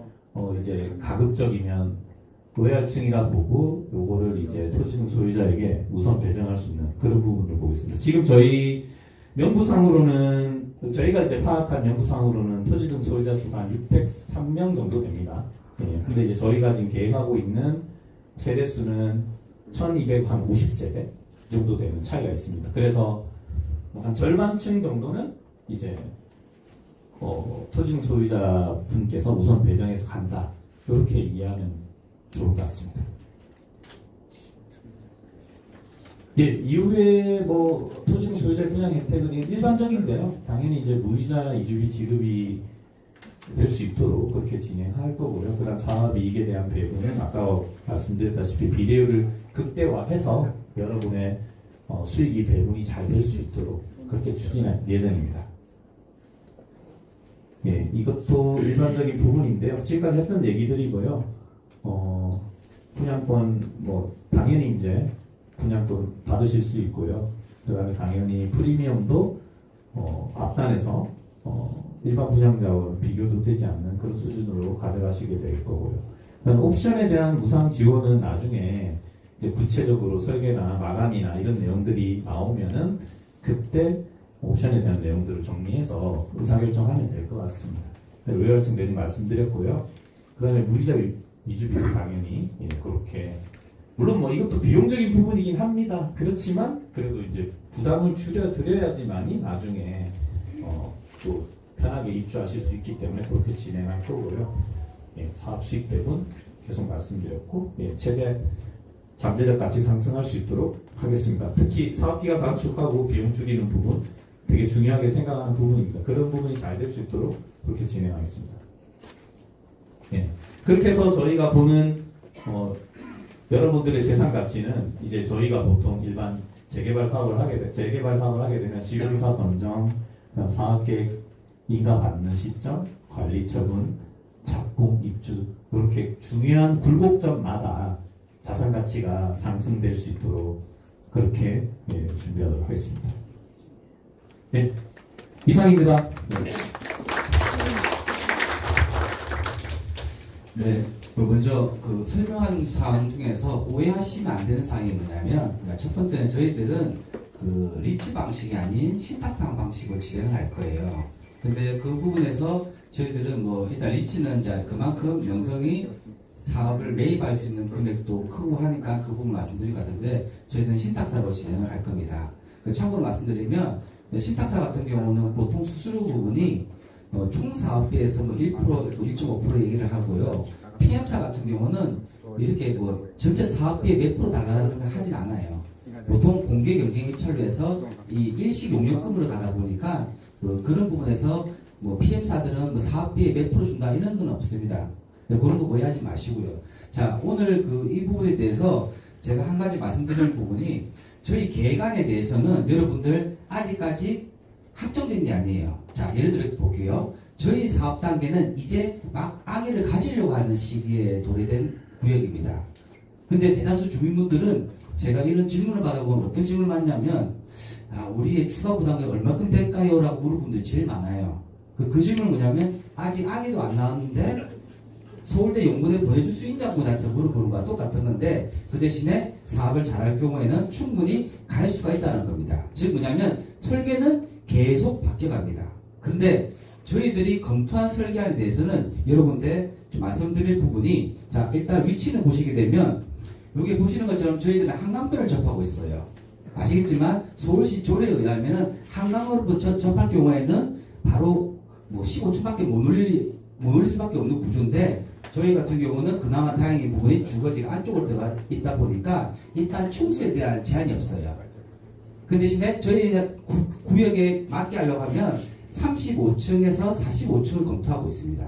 이제 가급적이면 로얄층이라 보고 요거를 이제 토지등 소유자에게 우선 배정할 수 있는 그런 부분을 보고 있습니다. 지금 저희 명부상으로는 저희가 이제 파악한 명부상으로는 토지등 소유자 수가 한 603명 정도 됩니다. 근데 이제 저희가 지금 계획하고 있는 세대 수는 1250세대 정도 되는 차이가 있습니다. 그래서 한 절반층 정도는 이제 토지등 소유자 분께서 우선 배정해서 간다. 이렇게 이해하면 좋을 것 같습니다. 예, 이후에 뭐 토지등 소유자 분양 혜택은 일반적인데요. 당연히 이제 무이자 이주비 지급이 될 수 있도록 그렇게 진행할 거고요. 그다음 사업이익에 대한 배분은 아까 말씀드렸다시피 비례율을 극대화해서 여러분의 수익이 배분이 잘 될 수 있도록 그렇게 추진할 예정입니다. 예, 이것도 일반적인 부분인데요. 지금까지 했던 얘기들이고요. 분양권 뭐 당연히 이제 분양권 받으실 수 있고요. 그다음에 당연히 프리미엄도 앞단에서 일반 분양자와 비교도 되지 않는 그런 수준으로 가져가시게 될 거고요. 그다음에 옵션에 대한 무상 지원은 나중에 이제 구체적으로 설계나 마감이나 이런 내용들이 나오면은 그때 옵션에 대한 내용들을 정리해서 의사결정하면 될 것 같습니다. 의결층 대신 말씀드렸고요. 그 다음에 무이자 위주비도 당연히 그렇게 물론 뭐 이것도 비용적인 부분이긴 합니다. 그렇지만 그래도 이제 부담을 줄여드려야지만이 나중에 또 편하게 입주하실 수 있기 때문에 그렇게 진행할 거고요. 사업 수익 배분 계속 말씀드렸고 최대 잠재적 가치 상승할 수 있도록 하겠습니다. 특히 사업기간 단축하고 비용 줄이는 부분 되게 중요하게 생각하는 부분입니다. 그런 부분이 잘 될 수 있도록 그렇게 진행하겠습니다. 그렇게 해서 저희가 보는 여러분들의 재산 가치는 이제 저희가 보통 일반 재개발 사업을 하게 되면 시공사 선정, 사업계획 인가 받는 시점, 관리 처분, 착공, 입주 이렇게 중요한 굴곡점마다 자산 가치가 상승될 수 있도록 그렇게 준비하도록 하겠습니다. 네, 이상입니다. 네, 먼저 그 설명한 사항 중에서 오해하시면 안 되는 사항이 뭐냐면, 첫 번째는 저희들은 그 리츠 방식이 아닌 신탁상 방식으로 진행을 할 거예요. 근데 그 부분에서 저희들은 뭐 일단 리츠는 이제 그만큼 명성이 사업을 매입할 수 있는 금액도 크고 하니까 그 부분 말씀드린 것 같은데 저희는 신탁사로 진행을 할 겁니다. 참고로 말씀드리면 신탁사 같은 경우는 보통 수수료 부분이 총 사업비에서 뭐 1%, 1.5% 얘기를 하고요. PM사 같은 경우는 이렇게 뭐 전체 사업비의 몇 프로 달라는 걸 하진 않아요. 보통 공개 경쟁 입찰로 해서 이 일식 용역금으로 가다 보니까 그런 부분에서 뭐 PM사들은 뭐 사업비의 몇 프로 준다 이런 건 없습니다. 그런 거 오해하지 마시고요. 자, 오늘 이 부분에 대해서 제가 한 가지 말씀드릴 부분이 저희 계획안에 대해서는 여러분들 아직까지 확정된 게 아니에요. 자, 예를 들어 볼게요. 저희 사업 단계는 이제 막 아기를 가지려고 하는 시기에 도래된 구역입니다. 근데 대다수 주민분들은 제가 이런 질문을 받아보면 어떤 질문을 받냐면 우리의 추가 부담이 얼마큼 될까요? 라고 물어본 분들이 제일 많아요. 그 질문은 뭐냐면 아직 아기도 안 나왔는데 서울대 연구대 보내줄 수 있냐고 나한테 물어보는 거와 똑같은 건데 그 대신에 사업을 잘할 경우에는 충분히 갈 수가 있다는 겁니다. 즉 뭐냐면 설계는 계속 바뀌어갑니다. 그런데 저희들이 검토한 설계안에 대해서는 여러분들 좀 말씀드릴 부분이 자 일단 위치는 보시게 되면 여기 보시는 것처럼 저희들은 한강변을 접하고 있어요. 아시겠지만 서울시 조례에 의하면 한강으로부터 접할 경우에는 바로 뭐 15층밖에 못 올릴 수밖에 없는 구조인데 저희 같은 경우는 그나마 다행인 부분이 주거지가 안쪽으로 들어가 있다 보니까 일단 충수에 대한 제한이 없어요. 그 대신에 저희 구역에 맞게 하려고 하면 35층에서 45층을 검토하고 있습니다.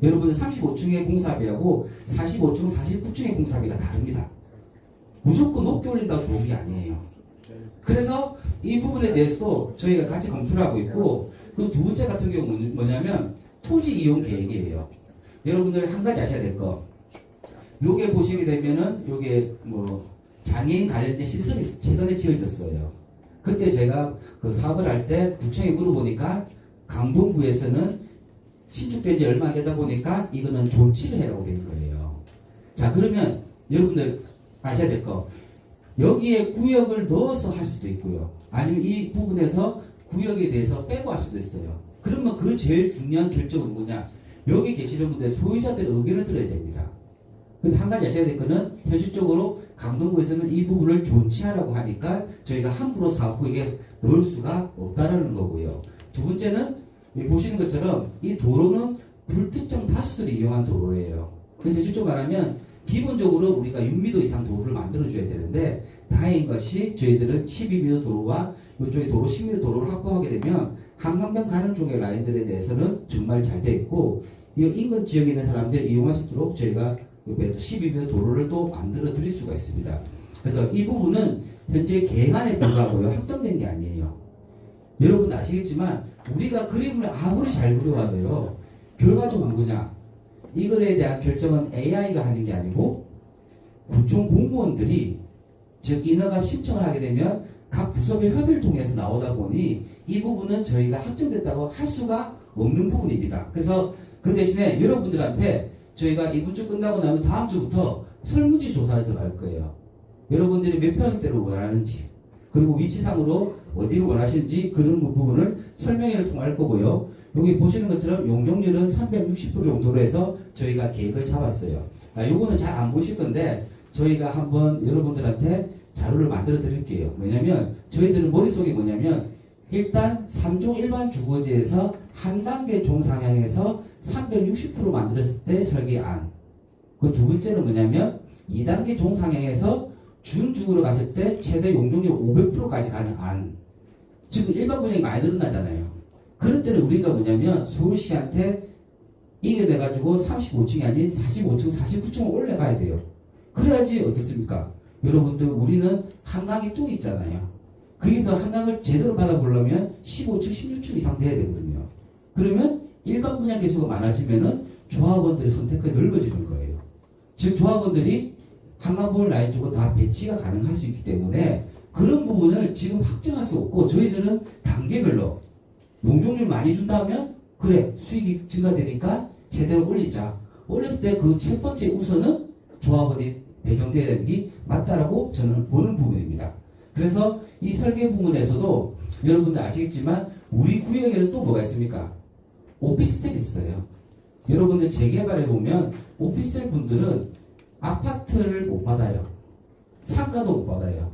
여러분 35층의 공사비하고 45층, 49층의 공사비가 다릅니다. 무조건 높게 올린다고 좋은 게 아니에요. 그래서 이 부분에 대해서도 저희가 같이 검토를 하고 있고 그 두 번째 같은 경우는 뭐냐면 토지 이용 계획이에요. 여러분들 한 가지 아셔야 될 거. 요게 보시게 되면은 요게 뭐 장애인 관련된 시설이 최근에 지어졌어요. 그때 제가 그 사업을 할 때 구청에 물어보니까 강동구에서는 신축된 지 얼마 안 되다 보니까 이거는 존치를 해라고 된 거예요. 자, 그러면 여러분들 아셔야 될 거. 여기에 구역을 넣어서 할 수도 있고요. 아니면 이 부분에서 구역에 대해서 빼고 할 수도 있어요. 그러면 그 제일 중요한 결정은 뭐냐? 여기 계시는 분들 소유자들의 의견을 들어야 됩니다. 근데 한 가지 아셔야 될 거는 현실적으로 강동구에서는 이 부분을 존치하라고 하니까 저희가 함부로 사업구역에 넣을 수가 없다는 거고요. 두 번째는 보시는 것처럼 이 도로는 불특정 다수들이 이용한 도로예요. 현실적으로 말하면 기본적으로 우리가 6m 이상 도로를 만들어줘야 되는데 다행인 것이 저희들은 12m 도로와 이쪽에 도로 10m 도로를 확보하게 되면 한강변 가는 쪽의 라인들에 대해서는 정말 잘 돼 있고 이 인근 지역에 있는 사람들이 이용할 수 있도록 저희가 옆에 12m 도로를 또 만들어 드릴 수가 있습니다. 그래서 이 부분은 현재 계획안에 불과하고요. 확정된 게 아니에요. 여러분 아시겠지만 우리가 그림을 아무리 잘 그려와도요. 결과적으로 뭐냐? 이거에 대한 결정은 AI가 하는 게 아니고 구청 공무원들이 즉 인허가 신청을 하게 되면 각 부서별 협의를 통해서 나오다 보니 이 부분은 저희가 확정됐다고 할 수가 없는 부분입니다. 그래서 그 대신에 여러분들한테 저희가 이번 주 끝나고 나면 다음 주부터 설문지 조사를 들어갈 거예요. 여러분들이 몇 평대를 원하는지 그리고 위치상으로 어디를 원하시는지 그런 부분을 설명회를 통할 거고요. 여기 보시는 것처럼 용적률은 360% 정도로 해서 저희가 계획을 잡았어요. 요거는 잘 안 보실 건데 저희가 한번 여러분들한테 자료를 만들어 드릴게요. 왜냐면 저희들은 머릿속에 뭐냐면 일단 3종 일반 주거지에서 한 단계 종상향에서 360% 만들었을 때 설계안. 그 두 번째는 뭐냐면 2단계 종상향에서 준주거로 갔을 때 최대 용적률 500%까지 가는 안. 지금 일반 분양이 많이 늘어나잖아요. 그럴 때는 우리가 뭐냐면 서울시한테 이겨내가지고 35층이 아닌 45층, 49층을 올라가야 돼요. 그래야지 어떻습니까? 여러분들 우리는 한강이 뚝 있잖아요. 거기서 한강을 제대로 받아보려면 15층, 16층 이상 돼야 되거든요. 그러면 일반 분양 개수가 많아지면은 조합원들의 선택권이 넓어지는 거예요. 즉 조합원들이 한강볼 라인 쪽으로 다 배치가 가능할 수 있기 때문에 그런 부분을 지금 확정할 수 없고 저희들은 단계별로 용적률 많이 준다면 그래 수익이 증가되니까 제대로 올리자. 올렸을 때 그 첫 번째 우선은 조합원이 배정돼야 되는 게 맞다라고 저는 보는 부분입니다. 그래서 이 설계 부분에서도 여러분들 아시겠지만 우리 구역에는 또 뭐가 있습니까? 오피스텔이 있어요. 여러분들 재개발에 보면 오피스텔 분들은 아파트를 못 받아요. 상가도 못 받아요.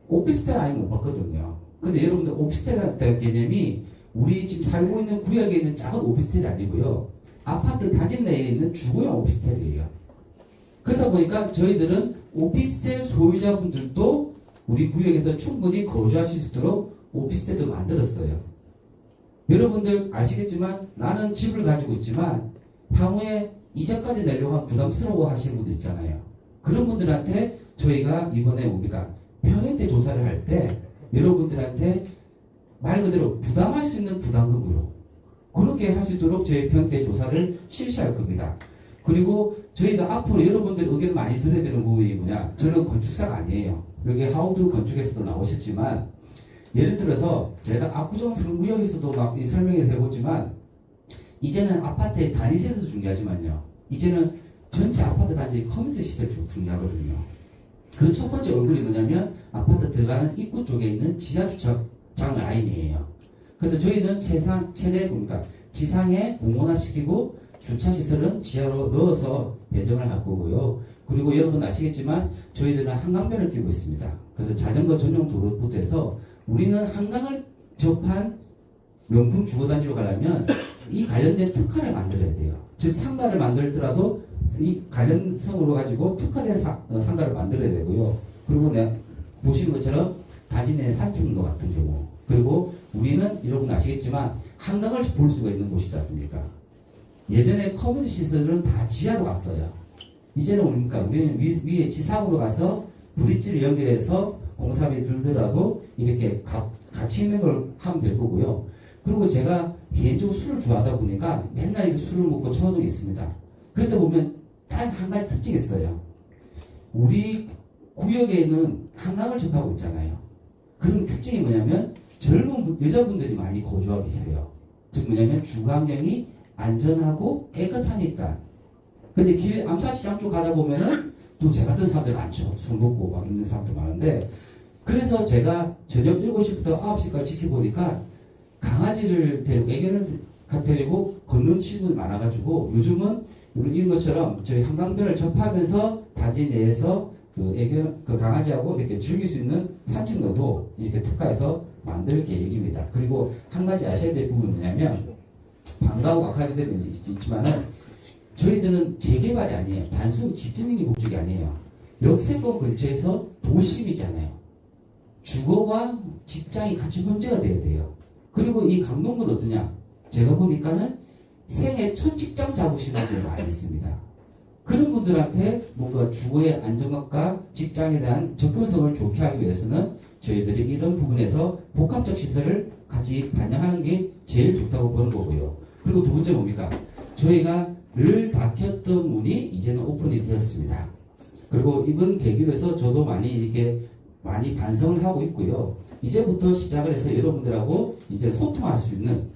오피스텔 아니면 못 받거든요. 근데 여러분들 오피스텔이라는 개념이 우리 지금 살고 있는 구역에 있는 작은 오피스텔이 아니고요. 아파트 단지 내에 있는 주거용 오피스텔이에요. 그러다 보니까 저희들은 오피스텔 소유자분들도 우리 구역에서 충분히 거주하실 수 있도록 오피스텔도 만들었어요. 여러분들 아시겠지만 나는 집을 가지고 있지만 향후에 이자까지 내려고 하면 부담스러워 하시는 분들 있잖아요. 그런 분들한테 저희가 이번에 우리가 평형대 조사를 할 때 여러분들한테 말 그대로 부담할 수 있는 부담금으로 그렇게 할 수 있도록 저희 평형대 조사를 실시할 겁니다. 그리고 저희가 앞으로 여러분들 의견을 많이 들어야 되는 부분이 뭐냐, 저는 건축사가 아니에요. 여기 하우드 건축에서도 나오셨지만 예를 들어서 제가 압구정 상구역에서도 막 이 설명을 해보지만 이제는 아파트의 단위세도 중요하지만요, 이제는 전체 아파트 단지 커뮤니티 시설이 중요하거든요. 그 첫 번째 얼굴이 뭐냐면 아파트 들어가는 입구 쪽에 있는 지하 주차장 라인이에요. 그래서 저희는 최대 보니까 지상에 공원화시키고 주차시설은 지하로 넣어서 배정을 할 거고요. 그리고 여러분 아시겠지만 저희들은 한강변을 끼고 있습니다. 그래서 자전거 전용 도로부터 해서 우리는 한강을 접한 명품 주거단지로 가려면 이 관련된 특화를 만들어야 돼요. 즉 상가를 만들더라도 이 관련성으로 가지고 특화된 상가를 만들어야 되고요. 그리고 내가 보시는 것처럼 단지 내 산책로 같은 경우, 그리고 우리는 여러분 아시겠지만 한강을 볼 수가 있는 곳이지 않습니까? 예전에 커뮤니티 시설은 다 지하로 갔어요. 이제는 뭡니까? 우리는 위에 지상으로 가서 브릿지를 연결해서 공사비 들더라도 이렇게 같이 있는 걸 하면 될 거고요. 그리고 제가 개인적으로 술을 좋아하다 보니까 맨날 이렇게 술을 먹고 처하도 있습니다. 그러다 보면 단 한 가지 특징이 있어요. 우리 구역에는 한강을 접하고 있잖아요. 그런 특징이 뭐냐면 젊은 여자분들이 많이 거주하고 계세요. 즉 뭐냐면 주거환경이 안전하고 깨끗하니까. 근데 길 암사시장 쪽 가다 보면은 또 제 같은 사람들 많죠. 술 먹고 막 있는 사람들 많은데, 그래서 제가 저녁 7시부터 9시까지 지켜보니까 강아지를 데리고 애견을 데리고 걷는 친구들이 많아가지고 요즘은 이런 것처럼 저희 한강변을 접하면서 단지 내에서 그 강아지하고 이렇게 즐길 수 있는 산책로도 이렇게 특화해서 만들 계획입니다. 그리고 한 가지 아셔야 될 부분은 뭐냐면 방과후 아카데미는 있지만은 저희들은 재개발이 아니에요. 단순 집주민이 목적이 아니에요. 역세권 근처에서 도심이잖아요. 주거와 직장이 같이 혼재가 돼야 돼요. 그리고 이 강동구는 어떠냐? 제가 보니까는 생애 첫 직장 잡으시는 분들 많이 있습니다. 그런 분들한테 뭔가 주거의 안정감과 직장에 대한 접근성을 좋게 하기 위해서는 저희들이 이런 부분에서 복합적 시설을 같이 반영하는 게 제일 좋다고 보는 거고요. 그리고 두 번째 뭡니까? 저희가 늘 닫혔던 문이 이제는 오픈이 되었습니다. 그리고 이번 계기로 해서 저도 많이 반성을 하고 있고요. 이제부터 시작을 해서 여러분들하고 이제 소통할 수 있는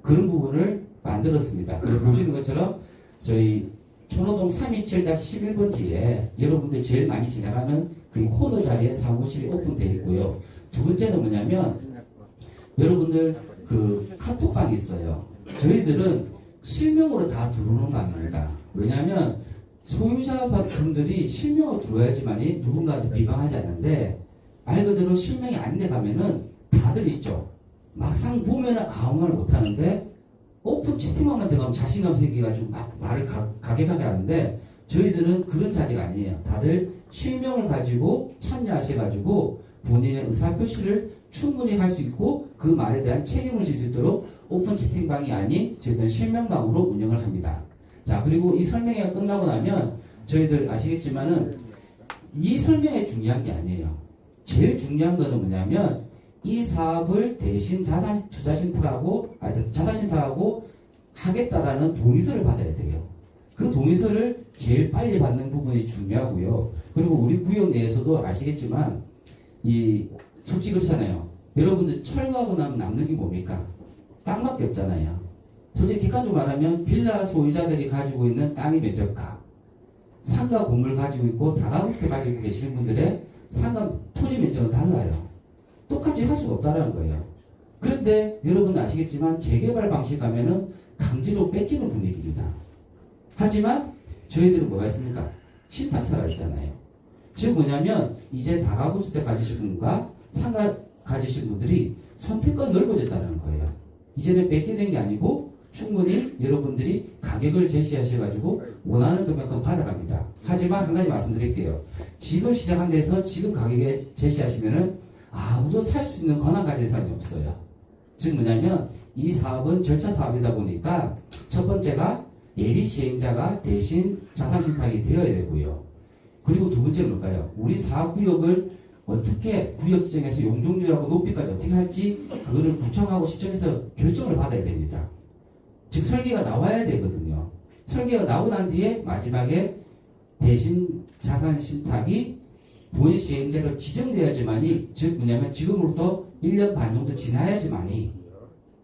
그런 부분을 만들었습니다. 그리고 보시는 것처럼 저희 촌호동 327-11번지에 여러분들 제일 많이 지나가는 그 코너 자리에 사무실이 오픈되어 있고요. 두 번째는 뭐냐면 여러분들 그 카톡방이 있어요. 저희들은 실명으로 다 들어오는 방입니다. 왜냐하면 소유자분들이 실명으로 들어와야지만이 누군가한테 비방하지 않는데 말 그대로 실명이 안 돼 가면은 다들 있죠. 막상 보면은 아무 말 못하는데 오픈 채팅방만 들어가면 자신감 생겨가지고 막 말을 가격하게 하는데 저희들은 그런 자리가 아니에요. 다들 실명을 가지고 참여하셔가지고 본인의 의사표시를 충분히 할 수 있고 그 말에 대한 책임을 질 수 있도록 오픈 채팅방이 아닌 저희들은 실명방으로 운영을 합니다. 자, 그리고 이 설명회가 끝나고 나면 저희들 아시겠지만은 이 설명회 중요한 게 아니에요. 제일 중요한 거는 뭐냐면 이 사업을 대신 자산신탁하고 하겠다라는 동의서를 받아야 돼요. 그 동의서를 제일 빨리 받는 부분이 중요하고요. 그리고 우리 구역 내에서도 아시겠지만 솔직히 그렇잖아요. 여러분들 철거하고 나면 남는 게 뭡니까? 땅밖에 없잖아요. 솔직히 객관적으로 말하면 빌라 소유자들이 가지고 있는 땅의 면적과 상가 건물 가지고 있고 다가구주택 가지고 계시는 분들의 상가 토지 면적은 달라요. 똑같이 할 수가 없다는 거예요. 그런데 여러분 아시겠지만 재개발 방식 가면은 강제로 뺏기는 분위기입니다. 하지만 저희들은 뭐가 있습니까? 신탁사가 있잖아요. 즉 뭐냐면 이제 다가구 주택 가지신 분과 상가 가지신 분들이 선택권이 넓어졌다는 거예요. 이제는 뺏기는 게 아니고 충분히 여러분들이 가격을 제시하셔가지고 원하는 금액은 받아갑니다. 하지만 한 가지 말씀드릴게요. 지금 시작한 데서 지금 가격에 제시하시면은 아무도 살 수 있는 권한 가진 사람이 없어요. 즉 뭐냐면 이 사업은 절차 사업이다 보니까 첫 번째가 예비 시행자가 대신 자산신탁이 되어야 되고요. 그리고 두 번째는 뭘까요? 우리 사업구역을 어떻게 구역 지정해서 용적률하고 높이까지 어떻게 할지 그거를 구청하고 시청에서 결정을 받아야 됩니다. 즉 설계가 나와야 되거든요. 설계가 나오고 난 뒤에 마지막에 대신 자산신탁이 본 시행자로 지정되어야지만이 즉 뭐냐면 지금부터 1년 반 정도 지나야지만이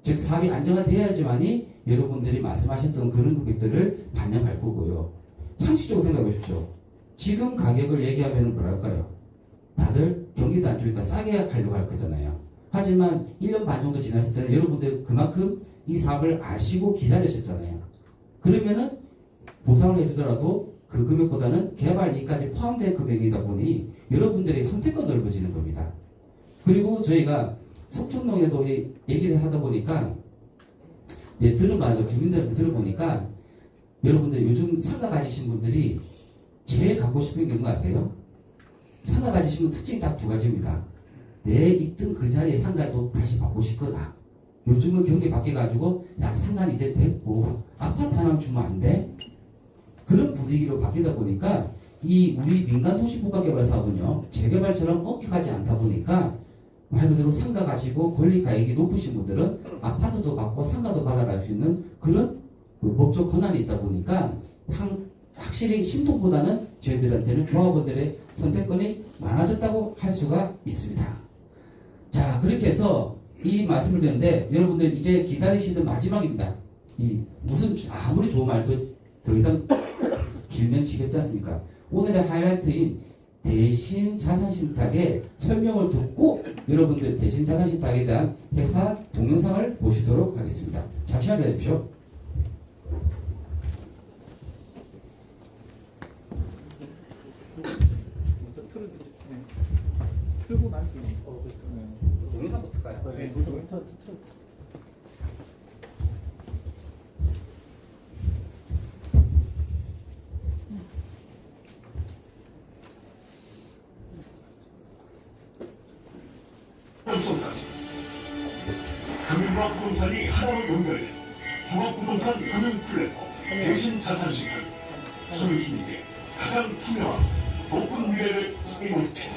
즉 사업이 안정화되어야지만이 여러분들이 말씀하셨던 그런 금액들을 반영할 거고요. 상식적으로 생각해 보십시오. 지금 가격을 얘기하면 뭐랄까요? 다들 경기도 안 좋으니까 싸게 하려고 할 거잖아요. 하지만 1년 반 정도 지났을 때는 여러분들 그만큼 이 사업을 아시고 기다리셨잖아요. 그러면은 보상을 해주더라도 그 금액보다는 개발 이익까지 포함된 금액이다 보니 여러분들의 선택권이 넓어지는 겁니다. 그리고 저희가 석촌동에도 얘기를 하다 보니까 들어봐요. 주민들한테 들어보니까 여러분들 요즘 상가 가지신 분들이 제일 갖고 싶은 게 뭔가 아세요? 상가 가지시면 특징이 딱 두 가지입니다. 내 있던 그 자리에 상가를 또 다시 받고 싶거나 요즘은 경기 바뀌어가지고 야 상가는 이제 됐고 아파트 하나 주면 안 돼? 그런 분위기로 바뀌다 보니까 이 우리 민간 도시 복합 개발 사업은요 재개발처럼 엄격하지 않다 보니까 말 그대로 상가 가지고 권리 가액이 높으신 분들은 아파트도 받고 상가도 받아갈 수 있는 그런 법적 권한이 있다 보니까 확실히 신통보다는 저희들한테는 조합원들의 선택권이 많아졌다고 할 수가 있습니다. 자, 그렇게 해서 이 말씀을 드렸는데 여러분들 이제 기다리시던 마지막입니다. 무슨 아무리 좋은 말도 더 이상 길면 지겹지 않습니까? 오늘의 하이라이트인 대신 자산신탁의 설명을 듣고 여러분들 대신 자산신탁에 대한 회사 동영상을 보시도록 하겠습니다. 잠시만 기다려주십시오. 틀고 난 뒤에 동영상 볼까요? 네, 방송까지 금융과 부동산이 하나로 연결된 종합부동산 금융 플랫폼 대신 자산신탁 소유주에게 가장 투명한 높은 미래를 책임을 지.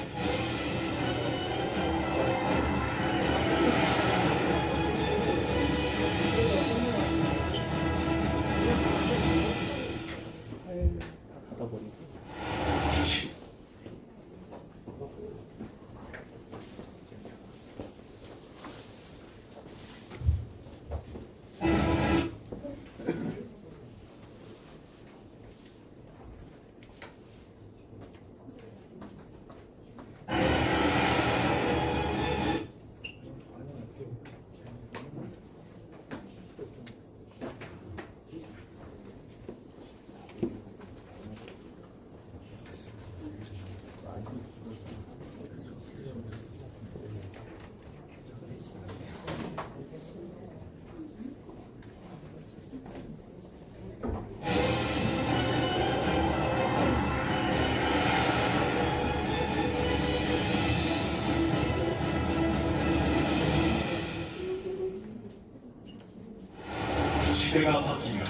시대가 바뀌면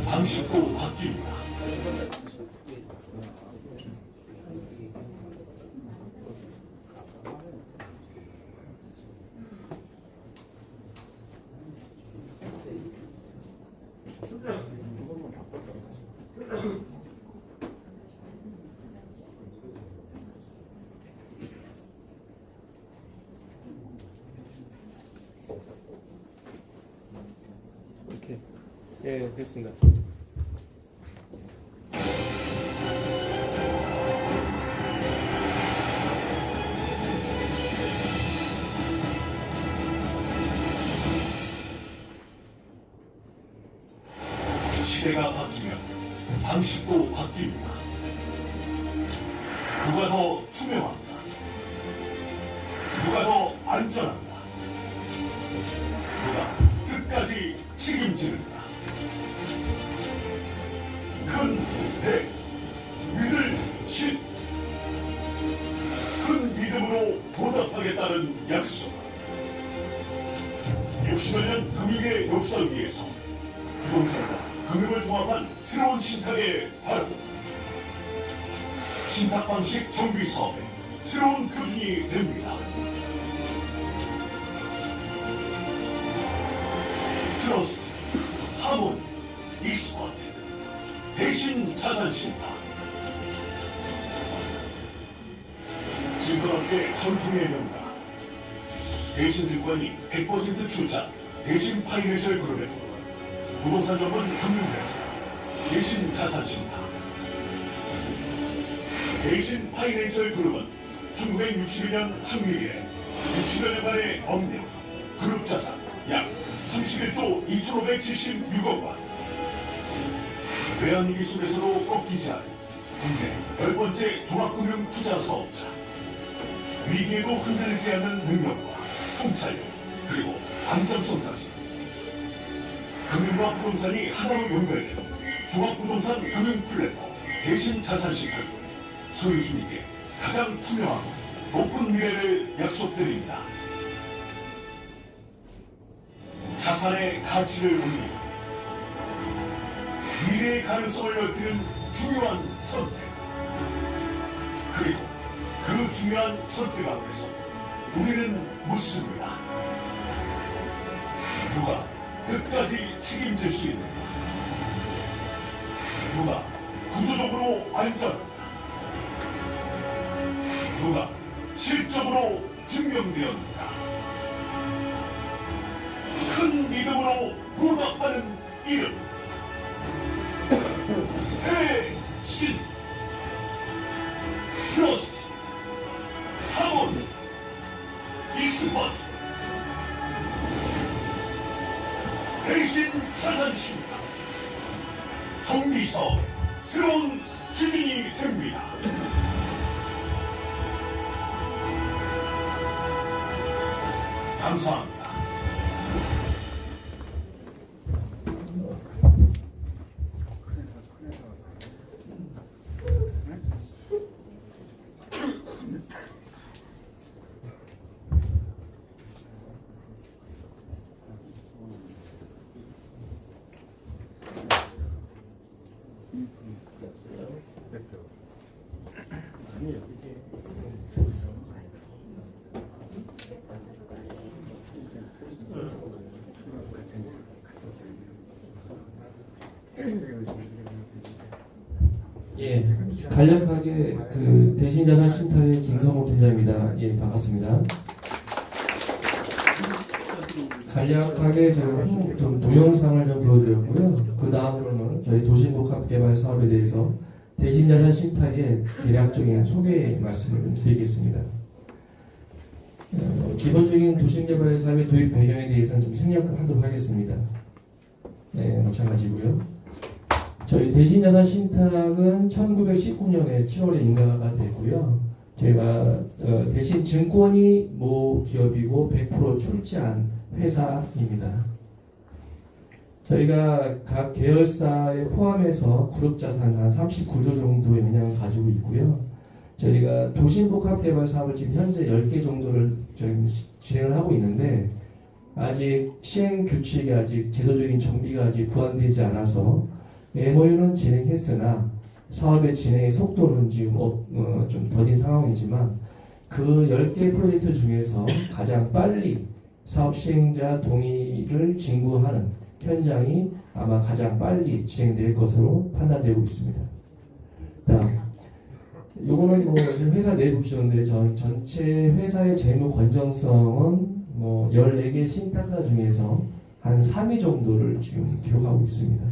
방식도 바뀝니다. 오케이. 예, 됐습니다. 시대가 바뀌면 방식도 바뀝니다. 누가 더 투명한가? 누가 더 안전한가? 누가 끝까지 책임지는가? 큰 대, 믿을 신. 큰 믿음으로 보답하겠다는 약속. 60여 년 금융의 역사 위에서 부동산과 금융을 통합한 새로운 신탁의 발굴. 신탁 방식 정비 사업의 새로운 표준이 됩니다. 트러스트, 하모니, 익스퍼트, 대신 자산 신탁. 증권업계 전통의 명가. 대신 들권이 100% 출자, 대신 파이낸셜 그룹의 부동산 전문 금융회사, 대신 자산 신탁. 대신 파이낸셜 그룹은 1962년 창립 이래 60여 년간의 업력, 그룹 자산 약 31조 2,576억 원. 외환위기 속에서도 꺾이지 않은 국내 10번째 종합금융 투자 사업자. 위기에도 흔들리지 않는 능력과 통찰력, 그리고 안정성까지. 금융과 부동산이 하나로 연결된 종합부동산 금융 플랫폼 대신 자산 신탁. 소유주에게 가장 투명하고 높은 미래를 약속드립니다. 자산의 가치를 올리고 미래의 가능성을 넓히는 중요한 선택. 그리고 그 중요한 선택 앞에서 우리는 묻습니다. 누가 끝까지 책임질 수 있는가? 누가 구조적으로 안전한가? 누가 실적으로 증명되었는가? 큰 믿음으로 보답하는 이름. 대신. 트러스트, 하모니, 익스퍼트, 대신 자산 신탁. 정비사업 새로운 기준이 됩니다. 감사합니다. 예, 간략하게 그 대신자산 신탁의 김성호 팀장입니다. 예, 반갑습니다. 간략하게 좀 동영상을 좀 보여드렸고요. 그 다음으로는 저희 도시복합개발 사업에 대해서 대신자산 신탁의 대략적인 소개 말씀을 드리겠습니다. 기본적인 도시개발 사업의 도입 배경에 대해서는 좀 생략하도록 하겠습니다. 네, 마찬가지고요. 저희 대신자산 신탁은 1919년에 7월에 인가가 되고요. 저희가 대신 증권이 모 기업이고 100% 출자한 회사입니다. 저희가 각 계열사에 포함해서 그룹 자산 한 39조 정도의 영향을 가지고 있고요. 저희가 도심복합개발 사업을 지금 현재 10개 정도를 진행을 하고 있는데 아직 시행 규칙이 아직 제도적인 정비가 아직 보완되지 않아서 MOU는 진행했으나 사업의 진행의 속도는 지금 좀 더딘 상황이지만 그 10개 프로젝트 중에서 가장 빨리 사업 시행자 동의를 진구하는 현장이 아마 가장 빨리 진행될 것으로 판단되고 있습니다. 요거는 뭐 회사 내부 기준인데 전체 회사의 재무 건전성은 뭐 14개 신탁사 중에서 한 3위 정도를 지금 기록하고 있습니다.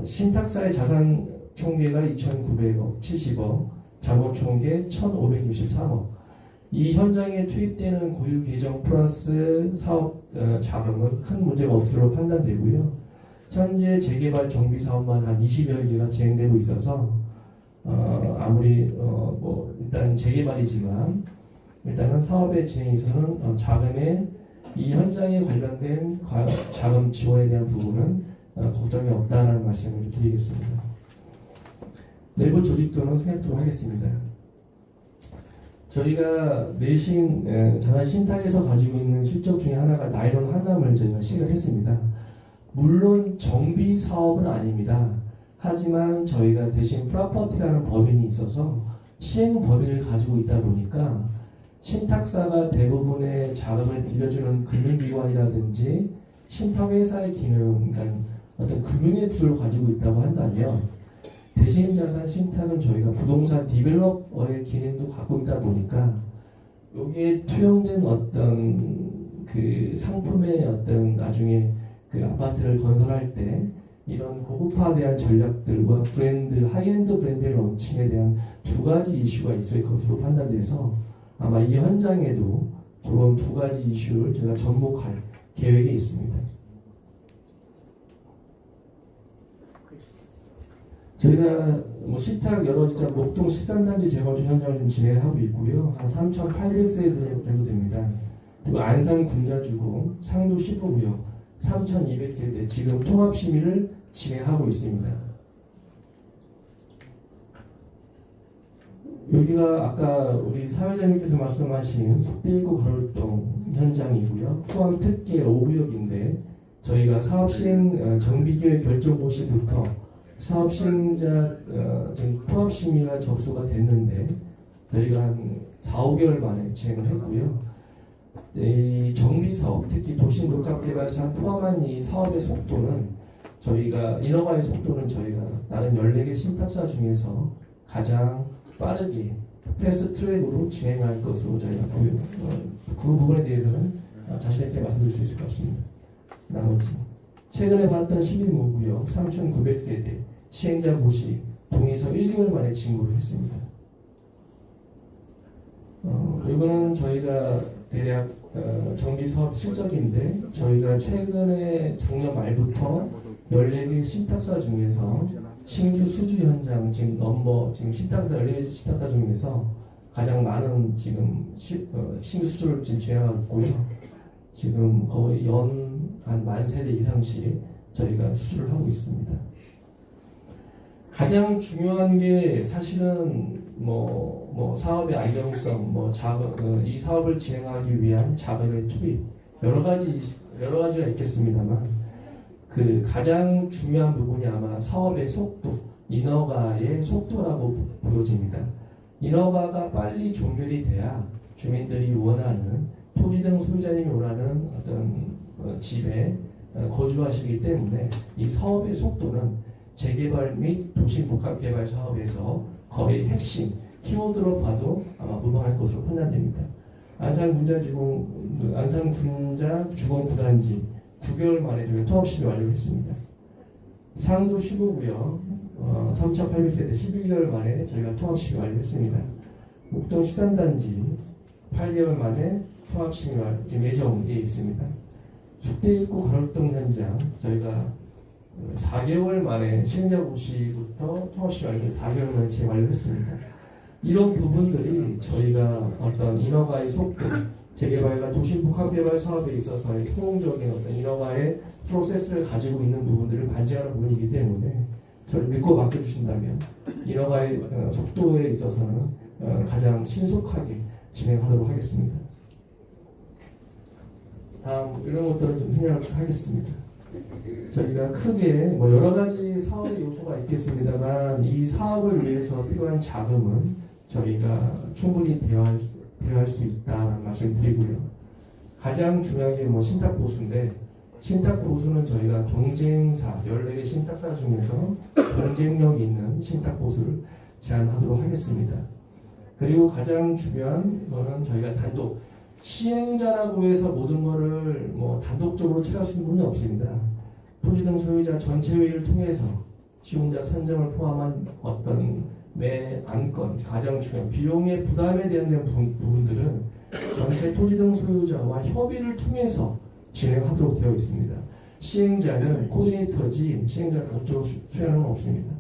신탁사의 자산 총계가 2,900억, 70억, 자본 총계 1,563억. 이 현장에 투입되는 고유 계정 플러스 사업 자금은 큰 문제가 없으로 판단되고요. 현재 재개발 정비 사업만 한 20여 개가 진행되고 있어서 아무리 뭐 일단 재개발이지만 일단은 사업의 진행에 있어서는 자금의 이 현장에 관련된 자금 지원에 대한 부분은 걱정이 없다는 말씀을 드리겠습니다. 내부 조직도는 생각토록 하겠습니다. 저희가 내신 자산 신탁에서 가지고 있는 실적 중에 하나가 나일론 한남을 저희가 시작을 했습니다. 물론 정비 사업은 아닙니다. 하지만 저희가 대신 프로퍼티라는 법인이 있어서 시행 법인을 가지고 있다 보니까 신탁사가 대부분의 자금을 빌려주는 금융기관이라든지 신탁회사의 기능, 그러니까 어떤 금융의 구조를 가지고 있다고 한다면 대신자산 신탁은 저희가 부동산 디벨로퍼의 기능도 갖고 있다 보니까 여기에 투영된 어떤 그 상품의 어떤 나중에 그 아파트를 건설할 때 이런 고급화에 전략들과 브랜드, 하이엔드 브랜드의 런칭에 대한 두 가지 이슈가 있을 것으로 판단돼서 아마 이 현장에도 그런 두 가지 이슈를 제가 접목할 계획이 있습니다. 저희가 뭐 신탁 여러 진짜 목동 13단지 재건축 현장을 좀 진행하고 있고요. 한 3,800세대 정도 됩니다. 그리고 안산 군자주공, 상도 15구역 3,200세대 지금 통합 심의를 진행하고 있습니다. 여기가 아까 우리 사회자님께서 말씀하신 속대입구 가로동 현장이고요. 포함 특계 5구역인데 저희가 사업 시행 정비계획 결정 시부터 사업 시행자 지금 통합 심의가 접수가 됐는데 저희가 한 4, 5개월 만에 진행을 했고요. 이 정비 사업, 특히 도시 복합개발 사업 포함한 이 사업의 속도는 저희가 인허가의 속도는 저희가 다른 14개 신탁사 중에서 가장 빠르게 패스트 트랙으로 진행할 것으로 저희가 보여요. 그 부분에 대해서는 자신 있게 말씀드릴 수 있을 것 같습니다. 나머지 최근에 봤던 11모구역 3,900세대 시행자 고시 동의서 1개월 만에 진구를 했습니다. 이거는 저희가 대략 정비 사업 실적인데 저희가 최근에 작년 말부터 14개 신탁사 중에서 신규 수주 현장 지금 지금 신탁사 14개 신탁사 중에서 가장 많은 지금 신규 수주를 지금 진행하고 있고요. 지금 거의 연 한 10,000세대 이상씩 저희가 수주를 하고 있습니다. 가장 중요한 게 사실은 뭐 사업의 안정성, 이 사업을 진행하기 위한 자금의 투입 여러 가지가 있겠습니다만 그 가장 중요한 부분이 아마 사업의 속도, 인허가의 속도라고 보여집니다. 인허가가 빨리 종결이 돼야 주민들이 원하는 토지 등 소유자님이 원하는 어떤 집에 거주하시기 때문에 이 사업의 속도는 재개발 및 도시복합개발 사업에서 거의 핵심 키워드로 봐도 아마 무방할 것으로 판단됩니다. 안산군자 주공 구단지 9개월 만에 저희 통합심의 완료했습니다. 상도 15구역 3,800세대 12개월 만에 저희가 통합심의 완료했습니다. 목동 시산단지 8개월 만에 통합심의 지금 예정에 있습니다. 축대입구 가로등 현장 저희가 4개월 만에 시행자고시부터 통합심의 완료 4개월 만에 지금 완료했습니다. 이런 부분들이 저희가 어떤 인허가의 속도, 재개발과 도시복합개발 사업에 있어서의 성공적인 어떤 인허가의 프로세스를 가지고 있는 부분들을 반증하는 부분이기 때문에 저를 믿고 맡겨주신다면 인허가의 속도에 있어서는 가장 신속하게 진행하도록 하겠습니다. 다음 이런 것들은 좀 생략을 하겠습니다. 저희가 크게 여러 가지 사업의 요소가 있겠습니다만 이 사업을 위해서 필요한 자금은 저희가 충분히 대여할 수 있다는 말씀 드리고요. 가장 중요한 게 신탁 보수인데 신탁 보수는 저희가 경쟁사 14개 신탁사 중에서 경쟁력 있는 신탁 보수를 제안하도록 하겠습니다. 그리고 가장 중요한 거는 저희가 단독 시행자라고 해서 모든 거를 단독적으로 처리할 수 있는 분이 없습니다. 토지 등 소유자 전체 회의를 통해서 시공자 선정을 포함한 어떤 매 안건 가장 중요한 비용의 부담에 대한 부분들은 전체 토지 등 소유자와 협의를 통해서 진행하도록 되어 있습니다. 시행자는 코디네이터지 시행자를 단독적으로 수행하는 건 없습니다.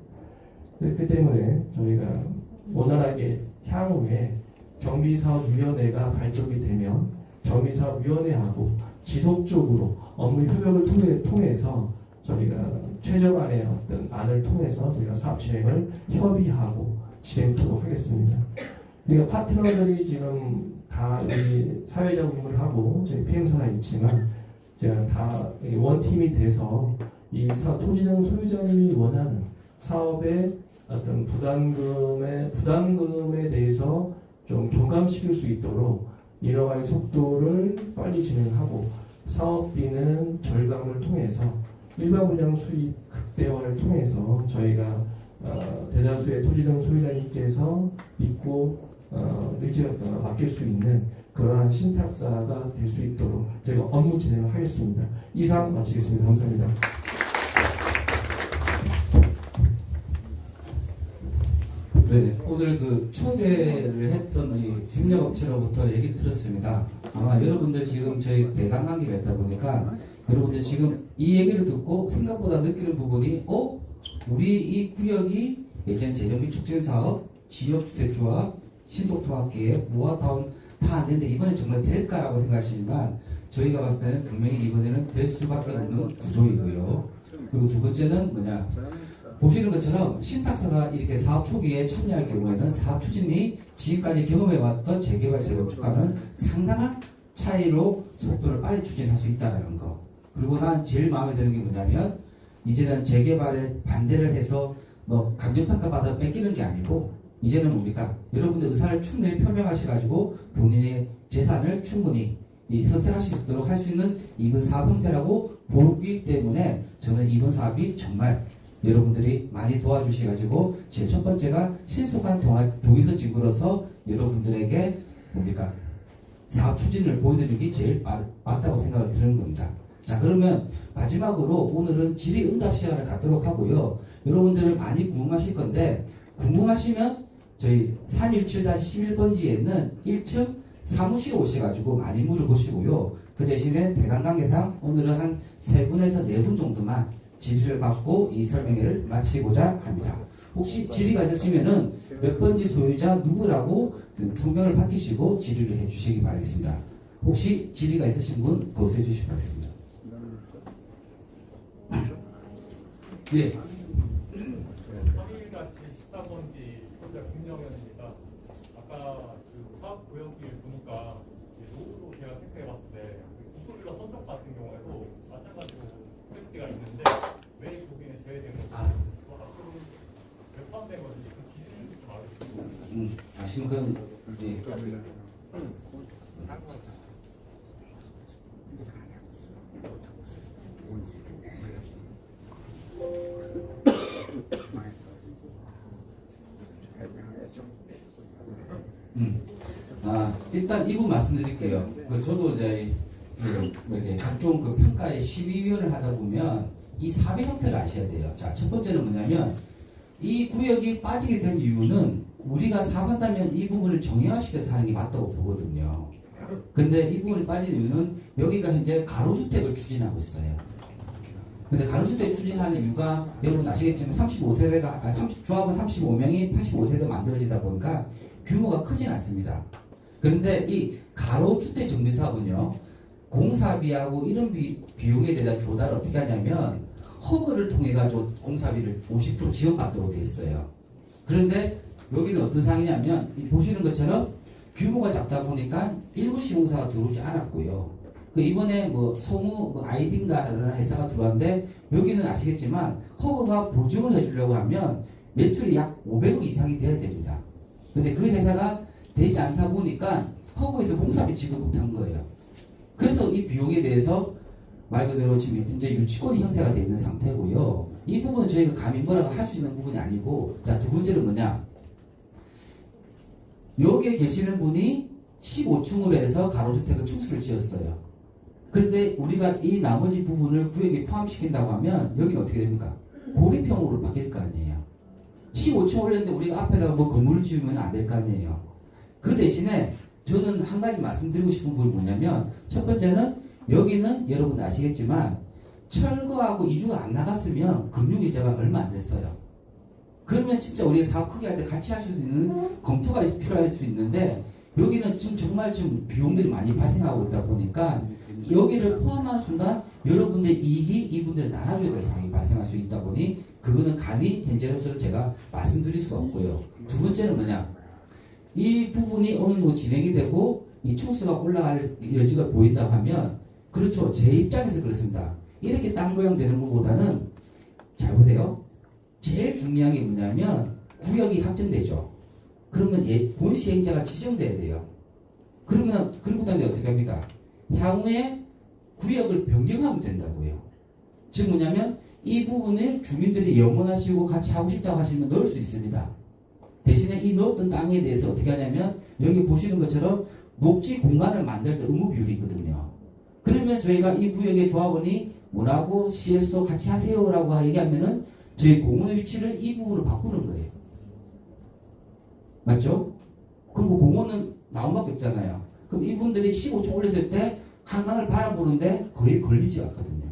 그렇기 때문에 저희가 원활하게 향후에 정비사업위원회가 발족이 되면 정비사업위원회하고 지속적으로 업무 협약을 통해서 저희가 최저간의 어떤 안을 통해서 저희가 사업 진행을 협의하고 진행토록 하겠습니다. 그러니까 파트너들이 지금 다 우리 사회자 공부를 하고 저희 PM사가 있지만 제가 다 원팀이 돼서 이 토지 등 소유자님이 원하는 사업의 어떤 부담금에 대해서 좀 경감시킬 수 있도록 인허가의 속도를 빨리 진행하고 사업비는 절감을 통해서 일반 분양 수익 극대화를 통해서 저희가 대다수의 토지 등 소유자님께서 믿고 맡길 수 있는 그러한 신탁사가 될 수 있도록 저희가 업무 진행을 하겠습니다. 이상 마치겠습니다. 감사합니다. 네, 오늘 초대를 했던 이 협력업체로부터 얘기 들었습니다. 아마 여러분들 지금 저희 대강 관계가 있다 보니까 여러분들 지금 이 얘기를 듣고 생각보다 느끼는 부분이 우리 이 구역이 예전 재정비 촉진사업, 지역주택조합, 신속통합기획, 모아타운 다 안 되는데 이번에 정말 될까라고 생각하시지만 저희가 봤을 때는 분명히 이번에는 될 수밖에 없는 구조이고요. 그리고 두 번째는 보시는 것처럼 신탁사가 이렇게 사업 초기에 참여할 경우에는 사업 추진이 지금까지 경험해왔던 재개발 재건축과는 상당한 차이로 속도를 빨리 추진할 수 있다는 거. 그리고 난 제일 마음에 드는 게 뭐냐면 이제는 재개발에 반대를 해서 감정평가 받아 뺏기는 게 아니고 이제는 우리가 여러분들 의사를 충분히 표명하셔가지고 본인의 재산을 충분히 선택할 수 있도록 할 수 있는 이번 사업 형태라고 보기 때문에 저는 이번 사업이 정말 여러분들이 많이 도와주셔가지고 제일 첫 번째가 신속한 도의서 지구로서 여러분들에게 사업 추진을 보여드리는 게 제일 맞다고 생각을 드는 겁니다. 자, 그러면 마지막으로 오늘은 질의응답 시간을 갖도록 하고요. 여러분들은 많이 궁금하실 건데 궁금하시면 저희 317-11번지에는 1층 사무실에 오셔가지고 많이 물어보시고요. 그 대신에 대강관계상 오늘은 한 3분에서 4분 정도만 질의를 받고 이 설명회를 마치고자 합니다. 혹시 질의가 있으시면은 몇 번지 소유자 누구라고 성명을 밝히시고 질의를 해주시기 바라겠습니다. 혹시 질의가 있으신 분 거수해 주시기 바라겠습니다. 네. 14번지 소유자 김영현입니다. 아까 사업 구역비를 보니까 노후로 제가 체크해봤을 때 구소비로 선적 같은 경우에도 마찬가지로 스펙트가 있는데 왜 거기는 제외된 건지 포함된 건지 그 기준이 좀 알려주세요. 아시는 건 예. 일단 이 부분 말씀드릴게요. 저도 이제 이렇게 각종 그 평가의 심의위원을 하다 보면 이 4배 형태를 아셔야 돼요. 자, 첫 번째는 뭐냐면 이 구역이 빠지게 된 이유는 우리가 사반다면 이 부분을 정형화시켜서 하는 게 맞다고 보거든요. 근데 이 부분이 빠진 이유는 여기가 현재 가로주택을 추진하고 있어요. 근데 가로주택 추진하는 이유가 여러분 아시겠지만 35세대가 조합은 35명이 85세대 만들어지다 보니까 규모가 크진 않습니다. 그런데 이 가로주택 정비사업은요, 공사비하고 이런 비용에 대한 조달을 어떻게 하냐면 허그를 통해 가지고 공사비를 50% 지원받도록 되어 있어요. 그런데 여기는 어떤 상황이냐면 보시는 것처럼 규모가 작다 보니까 일부 시공사가 들어오지 않았고요. 이번에 소무 아이딘가라는 회사가 들어왔는데 여기는 아시겠지만 허그가 보증을 해주려고 하면 매출이 약 500억 이상이 돼야 됩니다. 근데 그 회사가 되지 않다 보니까 허그에서 공사비 지급 못한 거예요. 그래서 이 비용에 대해서 말 그대로 지금 현재 유치권이 형성가 되어 있는 상태고요. 이 부분은 저희가 감히 뭐라고 할 수 있는 부분이 아니고, 자, 두 번째는 뭐냐? 여기에 계시는 분이 15층으로 해서 가로주택을 축수를 지었어요. 그런데 우리가 이 나머지 부분을 구역에 포함시킨다고 하면 여기는 어떻게 됩니까? 고립형으로 바뀔 거 아니에요. 15층 올렸는데 우리가 앞에다가 건물을 지으면 안 될 거 아니에요. 그 대신에 저는 한 가지 말씀드리고 싶은 부분이 뭐냐면, 첫 번째는 여기는 여러분 아시겠지만 철거하고 이주가 안 나갔으면 금융이자가 얼마 안 됐어요. 그러면 진짜 우리가 사업 크게 할 때 같이 할 수 있는 검토가 필요할 수 있는데, 여기는 지금 정말 지금 비용들이 많이 발생하고 있다 보니까 여기를 포함한 순간 여러분들의 이익이 이분들을 나눠줘야 될 상황이 발생할 수 있다 보니 그거는 감히 현재로서는 제가 말씀드릴 수가 없고요. 두 번째는 뭐냐, 이 부분이 오늘 진행이 되고 이 총수가 올라갈 여지가 보인다고 하면, 그렇죠, 제 입장에서 그렇습니다. 이렇게 땅 모양 되는 것보다는, 잘 보세요, 제일 중요한 게 뭐냐면 구역이 확정되죠. 그러면 본 시행자가 지정돼야 돼요. 그러고 다음에 어떻게 합니까? 향후에 구역을 변경하면 된다고요. 즉 뭐냐면 이 부분을 주민들이 영원하시고 같이 하고 싶다고 하시면 넣을 수 있습니다. 대신에 이 넣었던 땅에 대해서 어떻게 하냐면 여기 보시는 것처럼 녹지 공간을 만들 때 의무 비율이 있거든요. 그러면 저희가 이 구역의 조합원이 뭐라고 CS도 같이 하세요라고 얘기하면은 저희 공원의 위치를 이 부분으로 바꾸는 거예요. 맞죠? 그리고 공원은 나무밖에 없잖아요. 그럼 이분들이 15층 올렸을 때 한강을 바라보는데 거의 걸리지 않거든요.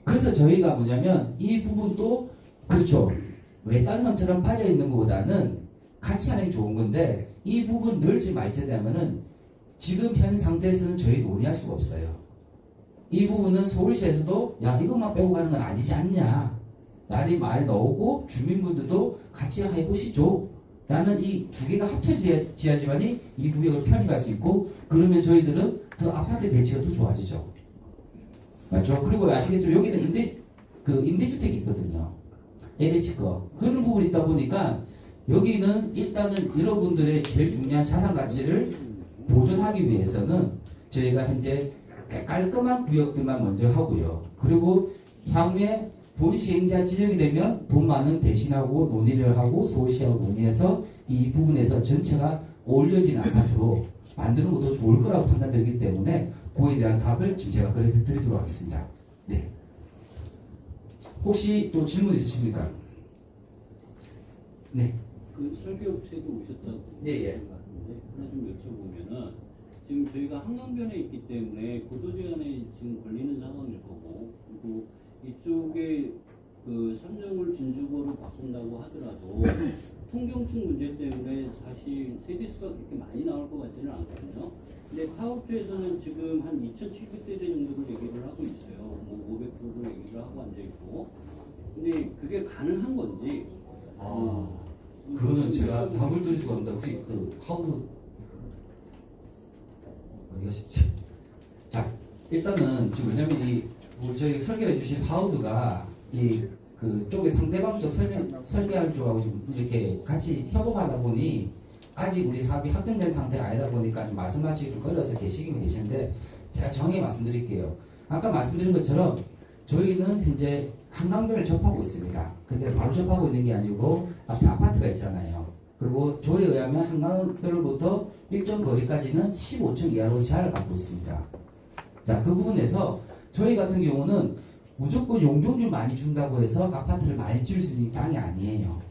그래서 저희가 뭐냐면 이 부분도, 그렇죠, 외딴 섬처럼 빠져 있는 것보다는 같이 하는 게 좋은 건데 이 부분 늘지 말지 되면은 지금 현 상태에서는 저희 논의할 수가 없어요. 이 부분은 서울시에서도 야 이것만 빼고 가는 건 아니지 않냐 라는 말이 나오고, 주민분들도 같이 해보시죠 라는 이 두 개가 합쳐져야지만이 이 구역을 편입할 수 있고, 그러면 저희들은 더 아파트 배치가 더 좋아지죠. 맞죠? 그리고 아시겠죠? 여기는 임대주택이 있거든요. LH 거. 그런 부분이 있다 보니까 여기는 일단은 여러분들의 제일 중요한 자산 가치를 보존하기 위해서는 저희가 현재 깔끔한 구역들만 먼저 하고요. 그리고 향후에 본 시행자 지정이 되면 돈 많은 대신하고 논의를 하고 서울시하고 논의해서 이 부분에서 전체가 어울려지는 아파트로 만드는 것도 좋을 거라고 판단되기 때문에 그에 대한 답을 지금 제가 그래서 드리도록 하겠습니다. 네. 혹시 또 질문 있으십니까? 네. 그 설계업체도 오셨다고 예. 생각하는데 하나 좀 여쭤보면은, 지금 저희가 한강변에 있기 때문에 고도제한에 지금 걸리는 상황일 거고, 그리고 이쪽에 그 삼정을 진주거로 바꾼다고 하더라도 통경축 문제 때문에 사실 세대수가 그렇게 많이 나올 것 같지는 않거든요. 근데 파업주에서는 지금 한 2,700세대 정도를 얘기를 하고 있어요. 뭐 500%를 얘기를 하고 앉아 있고. 근데 그게 가능한 건지. 그거는 제가 답을 드릴 수가 없는데 혹시 하우드 어디 가시지? 자, 일단은 지금 왜냐면 저희 설계해 주신 하우드가 그쪽에 상대방 쪽 설계하는 쪽하고 좀 이렇게 같이 협업하다 보니 아직 우리 사업이 확정된 상태가 아니다 보니까 좀 말씀하시기 좀 어려서 계시긴 계시는데 제가 정확히 말씀드릴게요. 아까 말씀드린 것처럼 저희는 현재 한강변을 접하고 있습니다. 근데 바로 접하고 있는 게 아니고 앞에 아파트가 있잖아요. 그리고 조례에 의하면 한강변으로부터 일정 거리까지는 15층 이하로 제한을 받고 있습니다. 자, 그 부분에서 저희 같은 경우는 무조건 용적률 많이 준다고 해서 아파트를 많이 지을 수 있는 땅이 아니에요.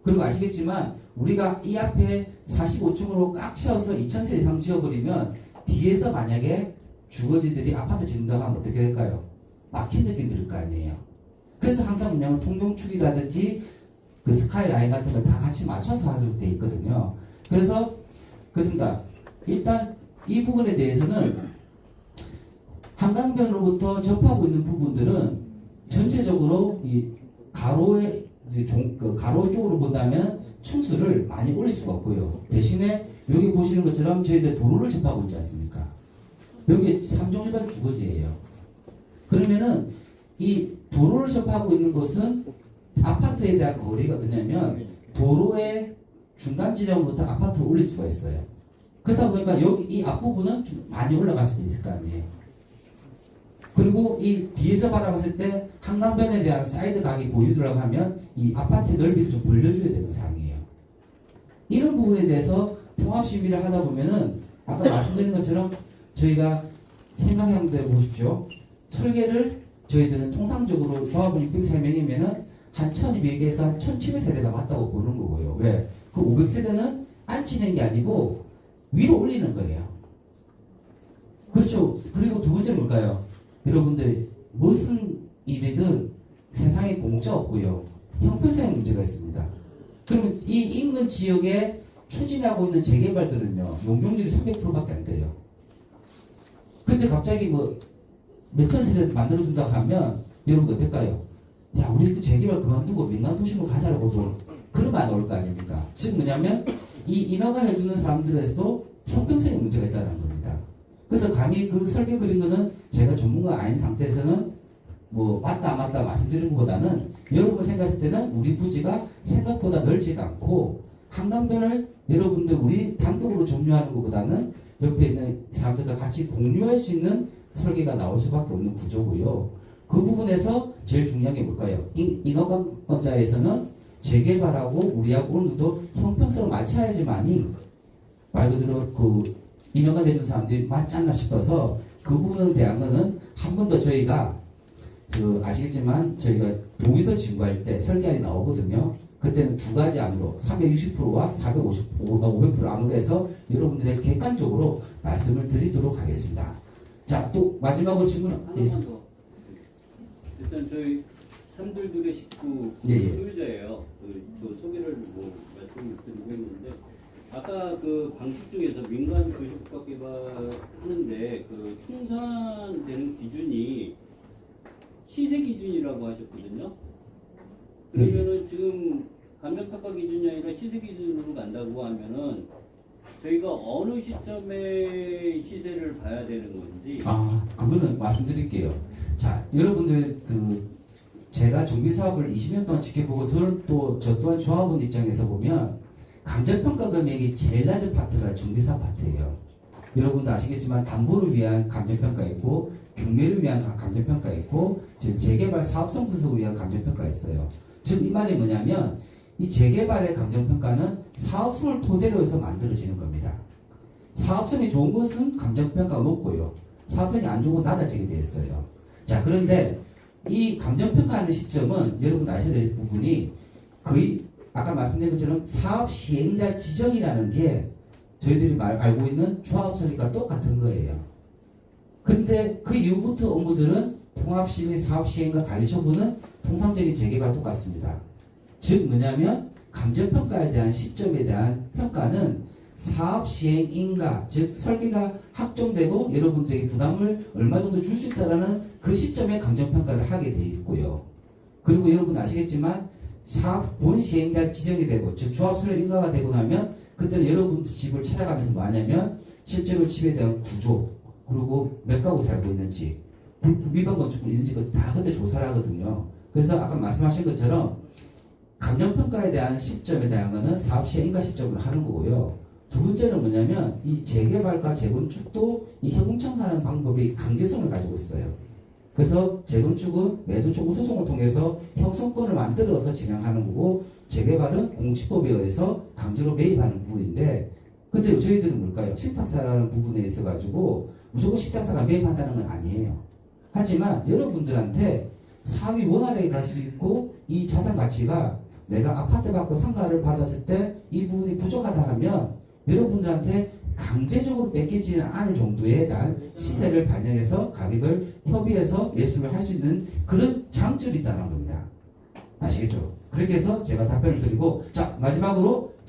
그리고 아시겠지만 우리가 이 앞에 45층으로 꽉 채워서 2,000세대 이상 지어버리면 뒤에서 만약에 주거지들이 아파트 짓는다고 하면 어떻게 될까요? 막힌 느낌 들 거 아니에요. 그래서 항상 뭐냐면 통경축이라든지 그 스카이라인 같은 걸 다 같이 맞춰서 하도록 돼 있거든요. 그래서 그렇습니다. 일단 이 부분에 대해서는 한강변으로부터 접하고 있는 부분들은 전체적으로 이 가로의 가로 쪽으로 본다면 층수를 많이 올릴 수가 없고요. 대신에 여기 보시는 것처럼 저희들 도로를 접하고 있지 않습니까? 여기 3종 일반 주거지예요. 그러면은 이 도로를 접하고 있는 것은 아파트에 대한 거리가 어떠냐면 도로의 중간 지점부터 아파트를 올릴 수가 있어요. 그렇다 보니까 여기 이 앞부분은 좀 많이 올라갈 수도 있을 거 아니에요. 그리고 이 뒤에서 바라봤을 때 한강변에 대한 사이드 각이 보이더라고 하면 이 아파트의 넓이를 좀 벌려줘야 되는 상황이에요. 이런 부분에 대해서 통합 심의를 하다 보면은 아까 말씀드린 것처럼 저희가 생각해 한번 보십시오. 설계를 저희들은 통상적으로 조합원 603명이면은 한 1200에서 한 1700세대가 맞다고 보는 거고요. 왜? 그 500세대는 앉히는 게 아니고 위로 올리는 거예요. 그렇죠. 그리고 두 번째는 뭘까요? 여러분들 무슨 일이든 세상에 공짜 없고요. 형평성의 문제가 있습니다. 그러면 이 인근 지역에 추진하고 있는 재개발들은요. 용적률이 300%밖에 안 돼요. 근데 갑자기 뭐 몇천 세대 만들어준다고 하면 여러분 어떨까요? 야, 우리 그 재개발 그만두고 민간 도시로 가자라고도 그런 말 나올 거 아닙니까? 즉 뭐냐면 이 인허가 해주는 사람들에서도 형평성의 문제가 있다는 겁니다. 그래서 감히 그 설계 그린 거는 제가 전문가 아닌 상태에서는 뭐 맞다 안 맞다 말씀드리는 것보다는 여러분 생각했을 때는 우리 부지가 생각보다 넓지가 않고 한강변을 여러분들 우리 단독으로 점유하는 것보다는 옆에 있는 사람들과 같이 공유할 수 있는 설계가 나올 수밖에 없는 구조고요. 그 부분에서 제일 중요한 게 뭘까요? 인허가권자에서는 재개발하고 우리하고 어느 정도 형평성을 맞춰야지만이 말 그대로 그 인허가 내준 사람들이 맞지 않나 싶어서 그 부분에 대한 거는 한 번 더 저희가 그 아시겠지만 저희가 동의서 진구할 때 설계안이 나오거든요. 그때는 두 가지 안으로 360%와 500% 안으로 해서 여러분들의 객관적으로 말씀을 드리도록 하겠습니다. 자, 또 마지막으로 질문 하나만 더. 일단 저희 322의 식구 소유자예요. 저 소개를 뭐 말씀을 드리고 있는데 아까 그 방식 중에서 민간 도시국가 개발하는데 그 총산되는 기준이 시세 기준이라고 하셨거든요. 그러면은 지금 감정평가 기준이 아니라 시세 기준으로 간다고 하면은 저희가 어느 시점에 시세를 봐야 되는 건지. 그거는 말씀드릴게요. 자, 여러분들 제가 정비 사업을 20년 동안 지켜보고 저 또한 조합원 입장에서 보면 감정평가 금액이 제일 낮은 파트가 정비사업 파트예요. 여러분도 아시겠지만 담보를 위한 감정평가 있고 경매를 위한 감정평가 있고 재개발 사업성 분석을 위한 감정평가 있어요. 즉 이 말이 뭐냐면 이 재개발의 감정평가는 사업성을 토대로 해서 만들어지는 겁니다. 사업성이 좋은 것은 감정평가가 높고요. 사업성이 안 좋은 건 낮아지게 돼 있어요. 자, 그런데 이 감정평가하는 시점은 여러분 아셔야 될 부분이 거의 아까 말씀드린 것처럼 사업 시행자 지정이라는 게 저희들이 알고 있는 조합 설립과 똑같은 거예요. 근데 그 이후부터 업무들은 통합심의 사업 시행과 관리 처분은 통상적인 재개발 똑같습니다. 즉 뭐냐면 감정평가에 대한 시점에 대한 평가는 사업 시행 인가, 즉 설계가 확정되고 여러분들에게 부담을 얼마 정도 줄 수 있다라는 그 시점에 감정평가를 하게 돼 있고요. 그리고 여러분 아시겠지만 사업 본 시행자 지정이 되고 즉 조합 설립 인가가 되고 나면 그때는 여러분 집을 찾아가면서 뭐 하냐면 실제로 집에 대한 구조 그리고 몇 가구 살고 있는지 불비방 건축물 있는지 다 그때 조사를 하거든요. 그래서 아까 말씀하신 것처럼 감정평가에 대한 시점에 대한 거는 사업 시행인가 시점으로 하는 거고요. 두 번째는 뭐냐면 이 재개발과 재건축도 이 협응청사하는 방법이 강제성을 가지고 있어요. 그래서 재건축은 매도 청구 소송을 통해서 형성권을 만들어서 진행하는 거고 재개발은 공시법에 의해서 강제로 매입하는 부분인데 근데 저희들은 뭘까요? 신탁사라는 부분에 있어가지고 무조건 신탁사가 매입한다는 건 아니에요. 하지만 여러분들한테 사업이 원활하게 갈 수 있고 이 자산 가치가 내가 아파트 받고 상가를 받았을 때 이 부분이 부족하다 하면 여러분들한테 강제적으로 뺏기지는 않을 정도에 대한 시세를 반영해서 가격을 협의해서 매수를 할 수 있는 그런 장점이 있다는 겁니다. 아시겠죠? 그렇게 해서 제가 답변을 드리고 자 마지막으로